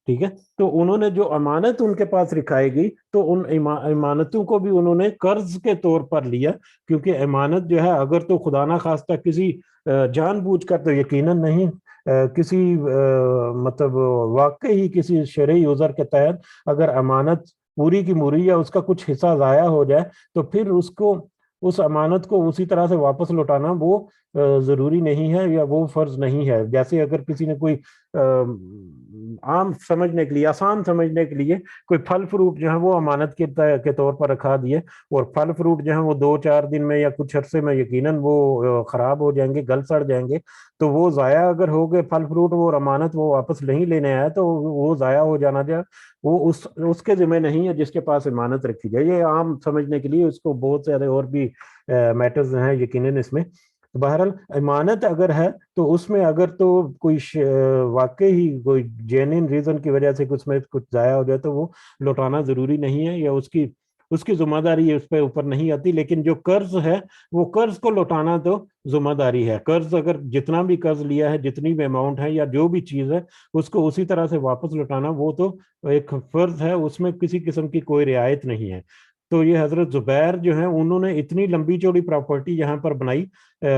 ٹھیک ہے، تو انہوں نے جو امانت ان کے پاس رکھائی گئی تو ان امانتوں کو بھی انہوں نے قرض کے طور پر لیا، کیونکہ امانت جو ہے اگر تو خدا نہ خواستہ کسی جان بوجھ کر تو یقیناً نہیں، کسی مطلب واقعی کسی شرعی عذر کے تحت اگر امانت پوری کی موری یا اس کا کچھ حصہ ضائع ہو جائے تو پھر اس امانت کو اسی طرح سے واپس لوٹانا وہ ضروری نہیں ہے یا وہ فرض نہیں ہے۔ جیسے اگر کسی نے کوئی عام سمجھنے کے لیے، آسان سمجھنے کے لیے کوئی پھل فروٹ جو ہے وہ امانت کے طور پر رکھا دیے، اور پھل فروٹ جو ہے وہ 2-4 دن میں یا کچھ عرصے میں یقیناً وہ خراب ہو جائیں گے، گل سڑ جائیں گے، تو وہ ضائع اگر ہو گئے پھل فروٹ، وہ امانت وہ واپس نہیں لینے آیا تو وہ ضائع ہو جانا جو وہ اس کے ذمہ نہیں ہے جس کے پاس امانت رکھی جائے۔ یہ عام سمجھنے کے لیے، اس کو بہت سارے اور بھی میٹرز ہیں یقیناً اس میں۔ بہرحال امانت اگر ہے تو اس میں اگر تو کوئی واقعی کوئی جینوین ریزن کی وجہ سے کچھ میں کچھ ضائع ہو جائے تو وہ لوٹانا ضروری نہیں ہے، یا اس کی ذمہ داری اس پہ اوپر نہیں آتی۔ لیکن جو قرض ہے وہ قرض کو لوٹانا تو ذمہ داری ہے۔ قرض اگر جتنا بھی قرض لیا ہے، جتنی بھی اماؤنٹ ہے یا جو بھی چیز ہے، اس کو اسی طرح سے واپس لوٹانا وہ تو ایک فرض ہے، اس میں کسی قسم کی کوئی رعایت نہیں ہے۔ تو یہ حضرت زبیر جو ہیں انہوں نے اتنی لمبی چوڑی پراپرٹی یہاں پر بنائی،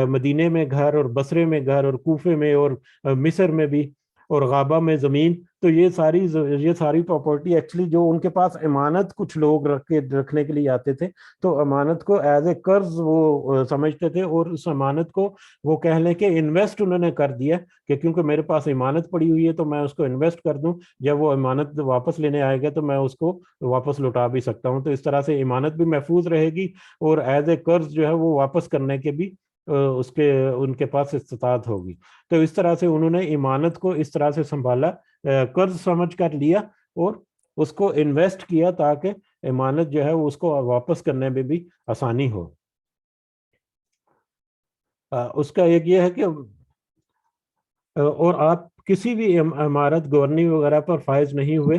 مدینے میں گھر، اور بصرے میں گھر، اور کوفے میں، اور مصر میں بھی، اور غابہ میں زمین۔ تو یہ ساری پراپرٹی ایکچولی جو ان کے پاس امانت کچھ لوگ رکھنے کے لیے آتے تھے، تو امانت کو ایز اے قرض وہ سمجھتے تھے، اور اس امانت کو وہ کہہ لیں کہ انویسٹ انہوں نے کر دیا، کہ کیونکہ میرے پاس امانت پڑی ہوئی ہے تو میں اس کو انویسٹ کر دوں، جب وہ امانت واپس لینے آئے گا تو میں اس کو واپس لوٹا بھی سکتا ہوں۔ تو اس طرح سے امانت بھی محفوظ رہے گی، اور ایز اے قرض جو ہے وہ واپس کرنے کے بھی ان کے پاس استطاعت ہوگی۔ تو اس طرح سے انہوں نے امانت کو اس طرح سے سنبھالا، قرض سمجھ کر لیا، اور اس کو انویسٹ کیا تاکہ امانت جو ہے اس کو واپس کرنے میں بھی آسانی ہو۔ اس کا ایک یہ ہے کہ اور آپ کسی بھی عمارت گورنی وغیرہ پر فائز نہیں ہوئے۔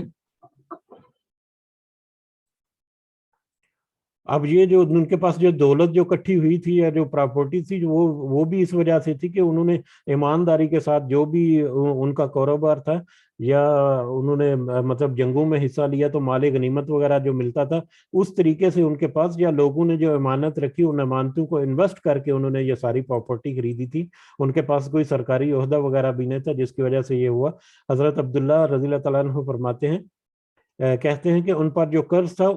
اب یہ جو ان کے پاس جو دولت جو کٹھی ہوئی تھی یا جو پراپرٹی تھی وہ بھی اس وجہ سے تھی کہ انہوں نے ایمانداری کے ساتھ جو بھی ان کا کاروبار تھا، یا انہوں نے مطلب جنگوں میں حصہ لیا تو مال غنیمت وغیرہ جو ملتا تھا اس طریقے سے ان کے پاس، یا لوگوں نے جو امانت رکھی ان امانتوں کو انویسٹ کر کے انہوں نے یہ ساری پراپرٹی خریدی تھی۔ ان کے پاس کوئی سرکاری عہدہ وغیرہ بھی نہیں تھا جس کی وجہ سے یہ ہوا۔ حضرت عبداللہ رضی اللہ تعالیٰ عنہ فرماتے ہیں، کہتے ہیں کہ ان پر جو قرض تھا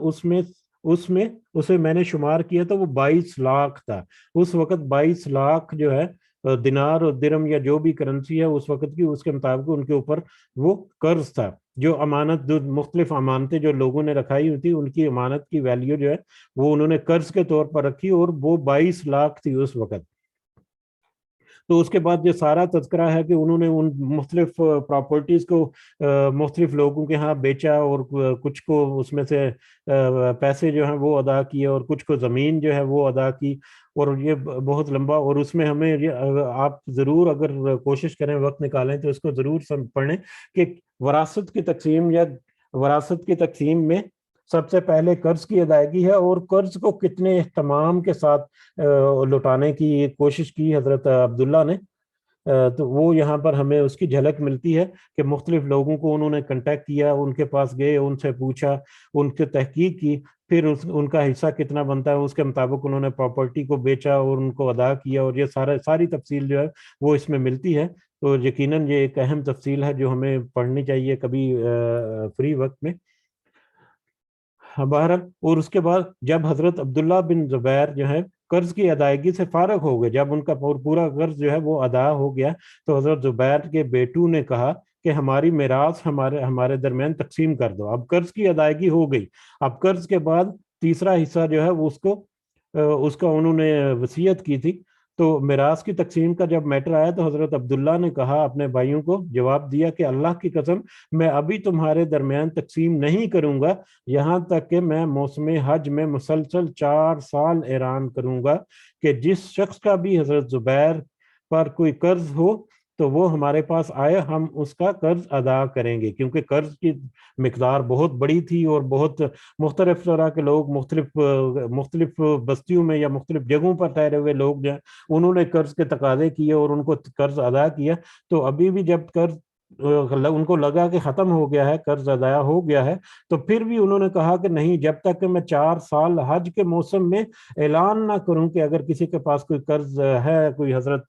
اسے میں نے شمار کیا تو وہ 22 لاکھ تھا۔ اس وقت 22 لاکھ جو ہے دینار اور درم یا جو بھی کرنسی ہے اس وقت کی، اس کے مطابق ان کے اوپر وہ قرض تھا۔ جو امانت، جو مختلف امانتیں جو لوگوں نے رکھائی ہوئی تھی، ان کی امانت کی ویلیو جو ہے وہ انہوں نے قرض کے طور پر رکھی، اور وہ 22 لاکھ تھی اس وقت۔ تو اس کے بعد یہ سارا تذکرہ ہے کہ انہوں نے ان مختلف پراپرٹیز کو مختلف لوگوں کے ہاں بیچا، اور کچھ کو اس میں سے پیسے جو ہیں وہ ادا کیے، اور کچھ کو زمین جو ہے وہ ادا کی، اور یہ بہت لمبا، اور اس میں ہمیں آپ ضرور اگر کوشش کریں وقت نکالیں تو اس کو ضرور پڑھیں کہ وراثت کی تقسیم میں سب سے پہلے قرض کی ادائیگی ہے، اور قرض کو کتنے اہتمام کے ساتھ لوٹانے کی کوشش کی حضرت عبداللہ نے۔ تو وہ یہاں پر ہمیں اس کی جھلک ملتی ہے کہ مختلف لوگوں کو انہوں نے کنٹیکٹ کیا، ان کے پاس گئے، ان سے پوچھا، ان سے تحقیق کی، پھر ان کا حصہ کتنا بنتا ہے اس کے مطابق انہوں نے پراپرٹی کو بیچا اور ان کو ادا کیا، اور یہ ساری تفصیل جو ہے وہ اس میں ملتی ہے۔ تو یقیناً یہ ایک اہم تفصیل ہے جو ہمیں پڑھنی چاہیے کبھی فری وقت میں۔ بہرحال، اور اس کے بعد جب حضرت عبداللہ بن زبیر جو ہے قرض کی ادائیگی سے فارغ ہو گئے، جب ان کا پورا قرض جو ہے وہ ادا ہو گیا، تو حضرت زبیر کے بیٹوں نے کہا کہ ہماری میراث ہمارے درمیان تقسیم کر دو۔ اب قرض کی ادائیگی ہو گئی، اب قرض کے بعد تیسرا حصہ جو ہے وہ اس کا انہوں نے وصیت کی تھی۔ تو میراث کی تقسیم کا جب میٹر آیا تو حضرت عبداللہ نے کہا، اپنے بھائیوں کو جواب دیا کہ اللہ کی قسم میں ابھی تمہارے درمیان تقسیم نہیں کروں گا یہاں تک کہ میں موسم حج میں مسلسل 4 سال اعلان کروں گا کہ جس شخص کا بھی حضرت زبیر پر کوئی قرض ہو تو وہ ہمارے پاس آئے, ہم اس کا قرض ادا کریں گے, کیونکہ قرض کی مقدار بہت بڑی تھی اور بہت مختلف طرح کے لوگ مختلف بستیوں میں یا مختلف جگہوں پر ٹھہرے ہوئے لوگ جو ہیں انہوں نے قرض کے تقاضے کیے اور ان کو قرض ادا کیا. تو ابھی بھی جب قرض ان کو لگا کہ ختم ہو گیا ہے, قرض ادا ہو گیا ہے, تو پھر بھی انہوں نے کہا کہ نہیں, جب تک کہ میں 4 سال حج کے موسم میں اعلان نہ کروں کہ اگر کسی کے پاس کوئی قرض ہے, کوئی حضرت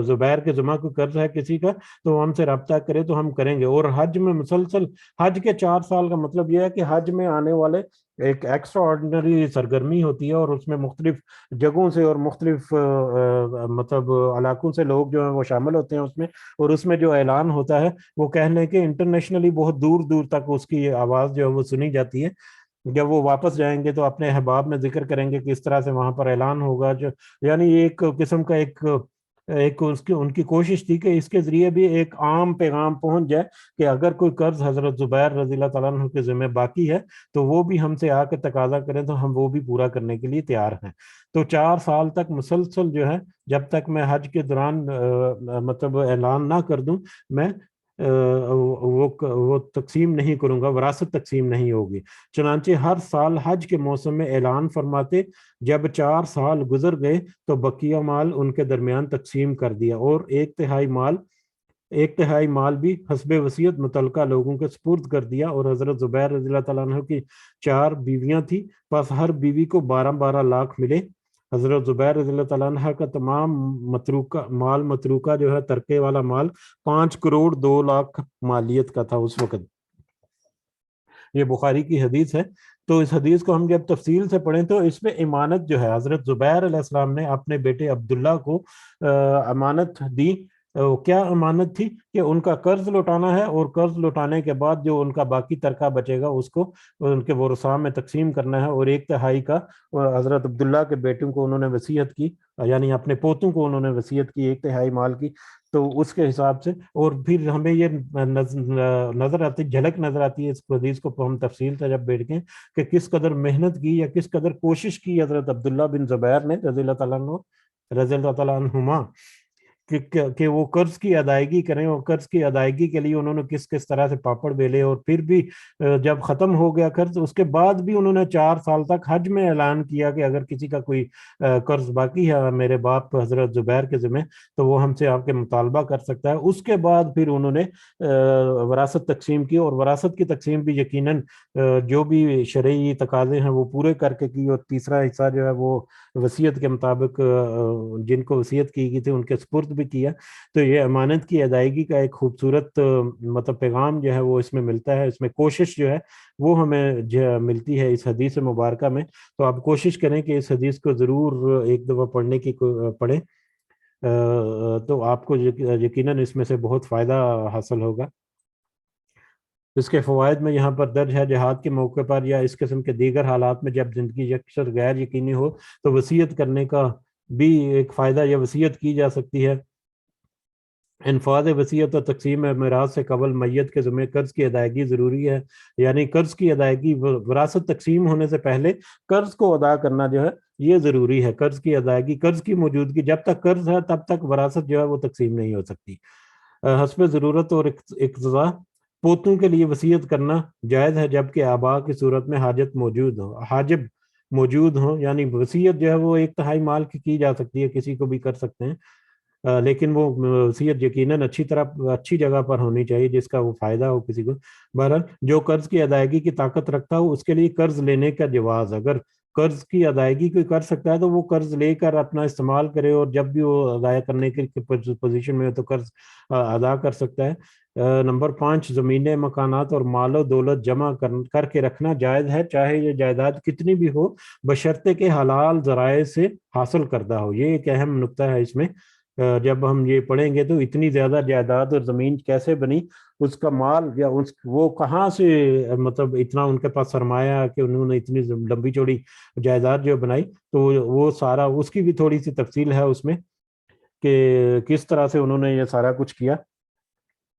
زبیر کے ذمہ کوئی قرض ہے کسی کا, تو ہم سے رابطہ کرے تو ہم کریں گے. اور حج میں مسلسل, حج کے 4 سال کا مطلب یہ ہے کہ حج میں آنے والے ایک ایکسٹرا آرڈنری سرگرمی ہوتی ہے, اور اس میں مختلف جگہوں سے اور مختلف مطلب علاقوں سے لوگ جو ہیں وہ شامل ہوتے ہیں اس میں, اور اس میں جو اعلان ہوتا ہے وہ کہہ لیں کہ انٹرنیشنلی بہت دور دور تک اس کی آواز جو ہے وہ سنی جاتی ہے. جب وہ واپس جائیں گے تو اپنے احباب میں ذکر کریں گے کہ اس طرح سے وہاں پر اعلان ہوگا, جو یعنی ایک قسم کا ان کی کوشش تھی کہ اس کے ذریعے بھی ایک عام پیغام پہنچ جائے کہ اگر کوئی قرض حضرت زبیر رضی اللہ تعالیٰ عنہ کے ذمہ باقی ہے تو وہ بھی ہم سے آ کے تقاضا کریں تو ہم وہ بھی پورا کرنے کے لیے تیار ہیں. تو 4 سال تک مسلسل جو ہے, جب تک میں حج کے دوران مطلب اعلان نہ کر دوں, میں وہ تقسیم نہیں کروں گا, وراثت تقسیم نہیں ہوگی. چنانچہ ہر سال حج کے موسم میں اعلان فرماتے, جب 4 سال گزر گئے تو بقیہ مال ان کے درمیان تقسیم کر دیا, اور 1/3 مال بھی حسب وصیت متعلقہ لوگوں کے سپرد کر دیا. اور حضرت زبیر رضی اللہ تعالیٰ عنہ کی 4 بیویاں تھیں, بس ہر بیوی کو 12 لاکھ ملے. حضرت زبیر رضی اللہ تعالیٰ عنہ کا تمام متروکہ جو ہے ترکے والا مال 5 کروڑ 2 لاکھ مالیت کا تھا اس وقت. یہ بخاری کی حدیث ہے. تو اس حدیث کو ہم جب تفصیل سے پڑھیں تو اس میں امانت جو ہے حضرت زبیر علیہ السلام نے اپنے بیٹے عبداللہ کو امانت دی. کیا امانت تھی کہ ان کا قرض لوٹانا ہے, اور قرض لوٹانے کے بعد جو ان کا باقی ترکہ بچے گا اس کو ان کے ورثاء میں تقسیم کرنا ہے. اور 1/3 کا حضرت عبداللہ کے بیٹوں کو انہوں نے وصیت کی, یعنی اپنے پوتوں کو انہوں نے وصیت کی 1/3 مال کی. تو اس کے حساب سے, اور پھر ہمیں یہ نظر آتی, جھلک نظر آتی ہے اس حدیث کو ہم تفصیل سے جب بیٹھیں کہ کس قدر محنت کی یا کس قدر کوشش کی حضرت عبداللہ بن زبیر نے رضی اللہ تعالیٰ عنہما کہ وہ قرض کی ادائیگی کریں, اور قرض کی ادائیگی کے لیے انہوں نے کس طرح سے پاپڑ بیلے. اور پھر بھی جب ختم ہو گیا قرض, اس کے بعد بھی انہوں نے 4 سال تک حج میں اعلان کیا کہ اگر کسی کا کوئی قرض باقی ہے میرے باپ حضرت زبیر کے ذمہ تو وہ ہم سے آپ کے مطالبہ کر سکتا ہے. اس کے بعد پھر انہوں نے وراثت تقسیم کی, اور وراثت کی تقسیم بھی یقیناً جو بھی شرعی تقاضے ہیں وہ پورے کر کے کی, اور تیسرا حصہ جو ہے وہ وصیت کے مطابق جن کو وصیت کی گئی تھی ان کے سپرد بھی کیا. تو یہ امانت کی ادائیگی کا ایک خوبصورت مطلب پیغام جو ہے وہ اس میں ملتا ہے. اس میں کوشش جو ہے وہ ہمیں ملتی ہے اس حدیث مبارکہ میں. تو آپ کوشش کریں کہ اس حدیث کو ضرور ایک دفعہ پڑھیں تو آپ کو یقیناً اس میں سے بہت فائدہ حاصل ہوگا. اس کے فوائد میں یہاں پر درج ہے, جہاد کے موقع پر یا اس قسم کے دیگر حالات میں جب زندگی یکسر غیر یقینی ہو تو وصیت کرنے کا بھی ایک فائدہ, یا وصیت کی جا سکتی ہے. انفاذ وصیت اور تقسیم میراث سے قبل میت کے ذمہ قرض کی ادائیگی ضروری ہے, یعنی قرض کی ادائیگی وراثت تقسیم ہونے سے پہلے قرض کو ادا کرنا جو ہے یہ ضروری ہے. قرض کی ادائیگی, قرض کی موجودگی, جب تک قرض ہے تب تک وراثت جو ہے وہ تقسیم نہیں ہو سکتی. حسب ضرورت اور اقتضاء پوتوں کے لیے وصیت کرنا جائز ہے جبکہ آباء کی صورت میں حاجب موجود ہوں, یعنی وصیت جو ہے وہ 1/3 مال کی جا سکتی ہے, کسی کو بھی کر سکتے ہیں, لیکن وہ وصیت یقیناً اچھی جگہ پر ہونی چاہیے جس کا وہ فائدہ ہو کسی کو. بہرحال جو قرض کی ادائیگی کی طاقت رکھتا ہو اس کے لیے قرض لینے کا جواز, اگر قرض کی ادائیگی کوئی کر سکتا ہے تو وہ قرض لے کر اپنا استعمال کرے, اور جب بھی وہ ادا کرنے کی پوزیشن میں ہو تو قرض ادا کر سکتا ہے. نمبر 5, زمینیں, مکانات اور مال و دولت جمع کر کے رکھنا جائز ہے, چاہے یہ جائیداد کتنی بھی ہو, بشرطے کے حلال ذرائع سے حاصل کردہ ہو. یہ ایک اہم نقطہ ہے اس میں. جب ہم یہ پڑھیں گے تو اتنی زیادہ جائیداد اور زمین کیسے بنی, اس کا مال یا وہ کہاں سے, مطلب اتنا ان کے پاس سرمایہ کہ انہوں نے اتنی لمبی چوڑی جائیداد جو بنائی, تو وہ سارا اس کی بھی تھوڑی سی تفصیل ہے اس میں کہ کس طرح سے انہوں نے یہ سارا کچھ کیا.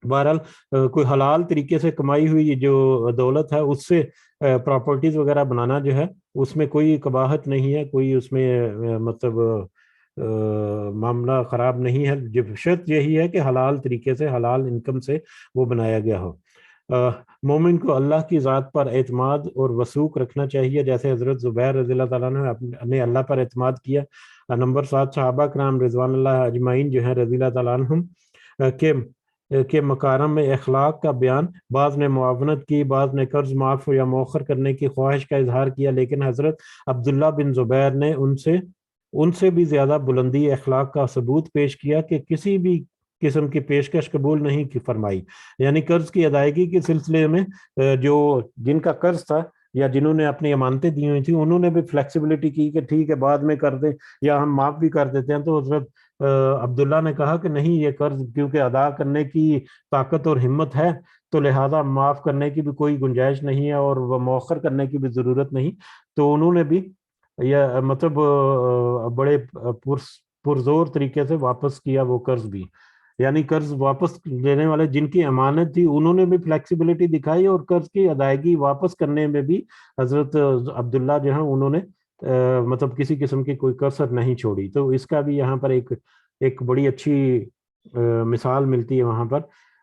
بہرحال کوئی حلال طریقے سے کمائی ہوئی جو دولت ہے اس سے پراپرٹیز وغیرہ بنانا جو ہے اس میں کوئی قباحت نہیں ہے, کوئی اس میں مطلب معاملہ خراب نہیں ہے، جب شرط یہی ہے کہ حلال طریقے سے حلال انکم سے وہ بنایا گیا ہو۔ مومن کو اللہ کی ذات پر اعتماد اور وثوق رکھنا چاہیے، جیسے حضرت زبیر رضی اللہ تعالیٰ نے اللہ پر اعتماد کیا۔ نمبر 7، صحابہ کرام رضوان اللہ اجمعین جو ہیں رضی اللہ تعالیٰ عنہم کے مکارم میں اخلاق کا بیان، بعض نے معاونت کی، بعض نے قرض معاف یا مؤخر کرنے کی خواہش کا اظہار کیا، لیکن حضرت عبداللہ بن زبیر نے ان سے بھی زیادہ بلندی اخلاق کا ثبوت پیش کیا کہ کسی بھی قسم کی پیشکش قبول نہیں کی فرمائی۔ یعنی قرض کی ادائیگی کے سلسلے میں جو جن کا قرض تھا یا جنہوں نے اپنی امانتیں دی ہوئی تھیں، انہوں نے بھی فلیکسیبلٹی کی کہ ٹھیک ہے بعد میں کر دیں یا ہم معاف بھی کر دیتے ہیں۔ تو حضرت عبداللہ نے کہا کہ نہیں، یہ قرض کیونکہ ادا کرنے کی طاقت اور ہمت ہے تو لہذا معاف کرنے کی بھی کوئی گنجائش نہیں ہے اور وہ مؤخر کرنے کی بھی ضرورت نہیں۔ تو انہوں نے بھی یہ مطلب بڑے پرزور طریقے سے واپس کیا وہ قرض بھی۔ یعنی قرض واپس لینے والے جن کی امانت تھی انہوں نے بھی فلیکسیبلٹی دکھائی، اور قرض کی ادائیگی واپس کرنے میں بھی حضرت عبداللہ جو ہیں انہوں نے مطلب کسی قسم کی کوئی کسر نہیں چھوڑی۔ تو اس کا بھی یہاں پر ایک بڑی اچھی مثال ملتی ہے وہاں پر۔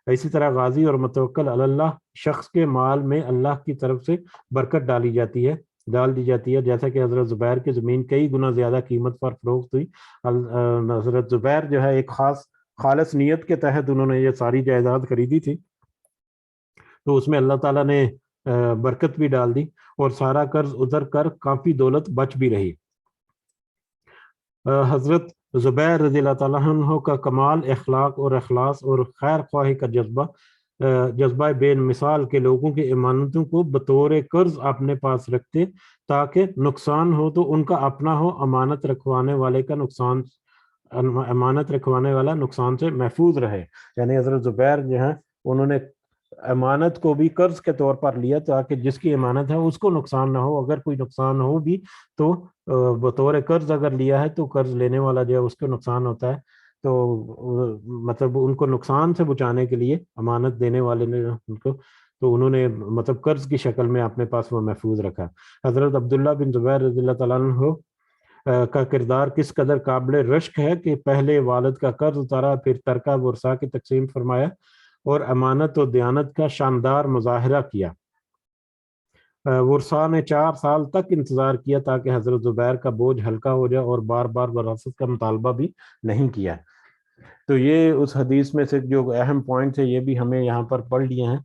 اسی طرح غازی اور متوکل علی اللہ شخص کے مال میں اللہ کی طرف سے برکت ڈال دی جاتی ہے، جیسا کہ حضرت زبیر کی زمین کئی گنا زیادہ قیمت پر فروخت ہوئی۔ حضرت زبیر جو ہے ایک خالص نیت کے تحت انہوں نے یہ ساری جائیداد خریدی تھی، تو اس میں اللہ تعالیٰ نے برکت بھی ڈال دی اور سارا قرض اتر کر کافی دولت بچ بھی رہی۔ حضرت زبیر رضی اللہ تعالیٰ عنہ کا کمال اخلاق اور اخلاص اور خیر خواہی کا جذبہ بے مثال کے لوگوں کی امانتوں کو بطور قرض اپنے پاس رکھتے تاکہ نقصان ہو تو ان کا اپنا ہو، امانت رکھوانے والا نقصان سے محفوظ رہے۔ یعنی حضرت زبیر جو ہیں انہوں نے امانت کو بھی قرض کے طور پر لیا تاکہ جس کی امانت ہے اس کو نقصان نہ ہو، اگر کوئی نقصان ہو بھی تو بطور قرض اگر لیا ہے تو قرض لینے والا جو ہے اس کو نقصان ہوتا ہے، تو مطلب ان کو نقصان سے بچانے کے لیے امانت دینے والے نے ان کو تو انہوں نے مطلب قرض کی شکل میں اپنے پاس وہ محفوظ رکھا۔ حضرت عبداللہ بن زبیر رضی اللہ تعالیٰ عنہ کا کردار کس قدر قابل رشک ہے کہ پہلے والد کا قرض اتارا، پھر ترکہ ورثہ کی تقسیم فرمایا اور امانت و دیانت کا شاندار مظاہرہ کیا۔ ورثہ نے 4 سال تک انتظار کیا تاکہ حضرت زبیر کا بوجھ ہلکا ہو جائے اور بار بار وراثت کا مطالبہ بھی نہیں کیا۔ تو یہ اس حدیث میں سے جو اہم پوائنٹس ہیں یہ بھی ہمیں یہاں پر پڑھ لیے ہیں۔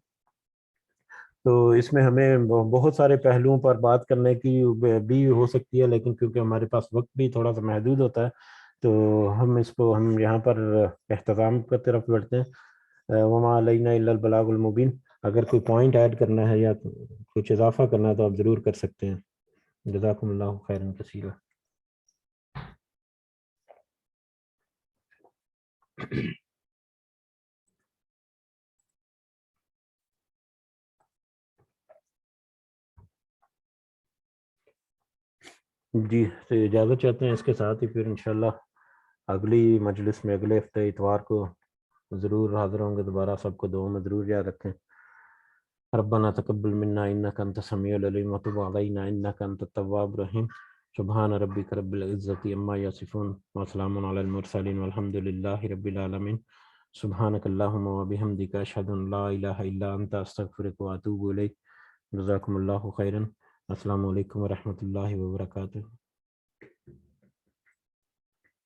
تو اس میں ہمیں بہت سارے پہلوؤں پر بات کرنے کی بھی ہو سکتی ہے، لیکن کیونکہ ہمارے پاس وقت بھی تھوڑا سا محدود ہوتا ہے تو ہم یہاں پر اختتام کی طرف بڑھتے ہیں۔ وما علینا الا البلاغ المبین۔ اگر کوئی پوائنٹ ایڈ کرنا ہے یا کچھ اضافہ کرنا ہے تو آپ ضرور کر سکتے ہیں۔ جزاکم اللہ خیرا کثیرا۔ جی تو اجازت چاہتے ہیں، اس کے ساتھ ہی پھر انشاءاللہ اگلی مجلس میں اگلے ہفتے اتوار کو ضرور حاضر ہوں گے دوبارہ۔ سب کو دعاؤں میں ضرور یاد رکھیں۔ ربنا تقبل منا انک انت السمیع العلیم وتب علینا انک انت التواب الرحیم۔ سبحان ربک رب العزۃ عما یصفون وسلام علی المرسلین والحمد للہ رب العالمین۔ سبحانک اللہم وبحمدک اشہد ان لا الہ الا انت استغفرک واتوب الیک۔ جزاکم اللہ خیرا۔ السلام علیکم ورحمۃ اللہ وبرکاتہ۔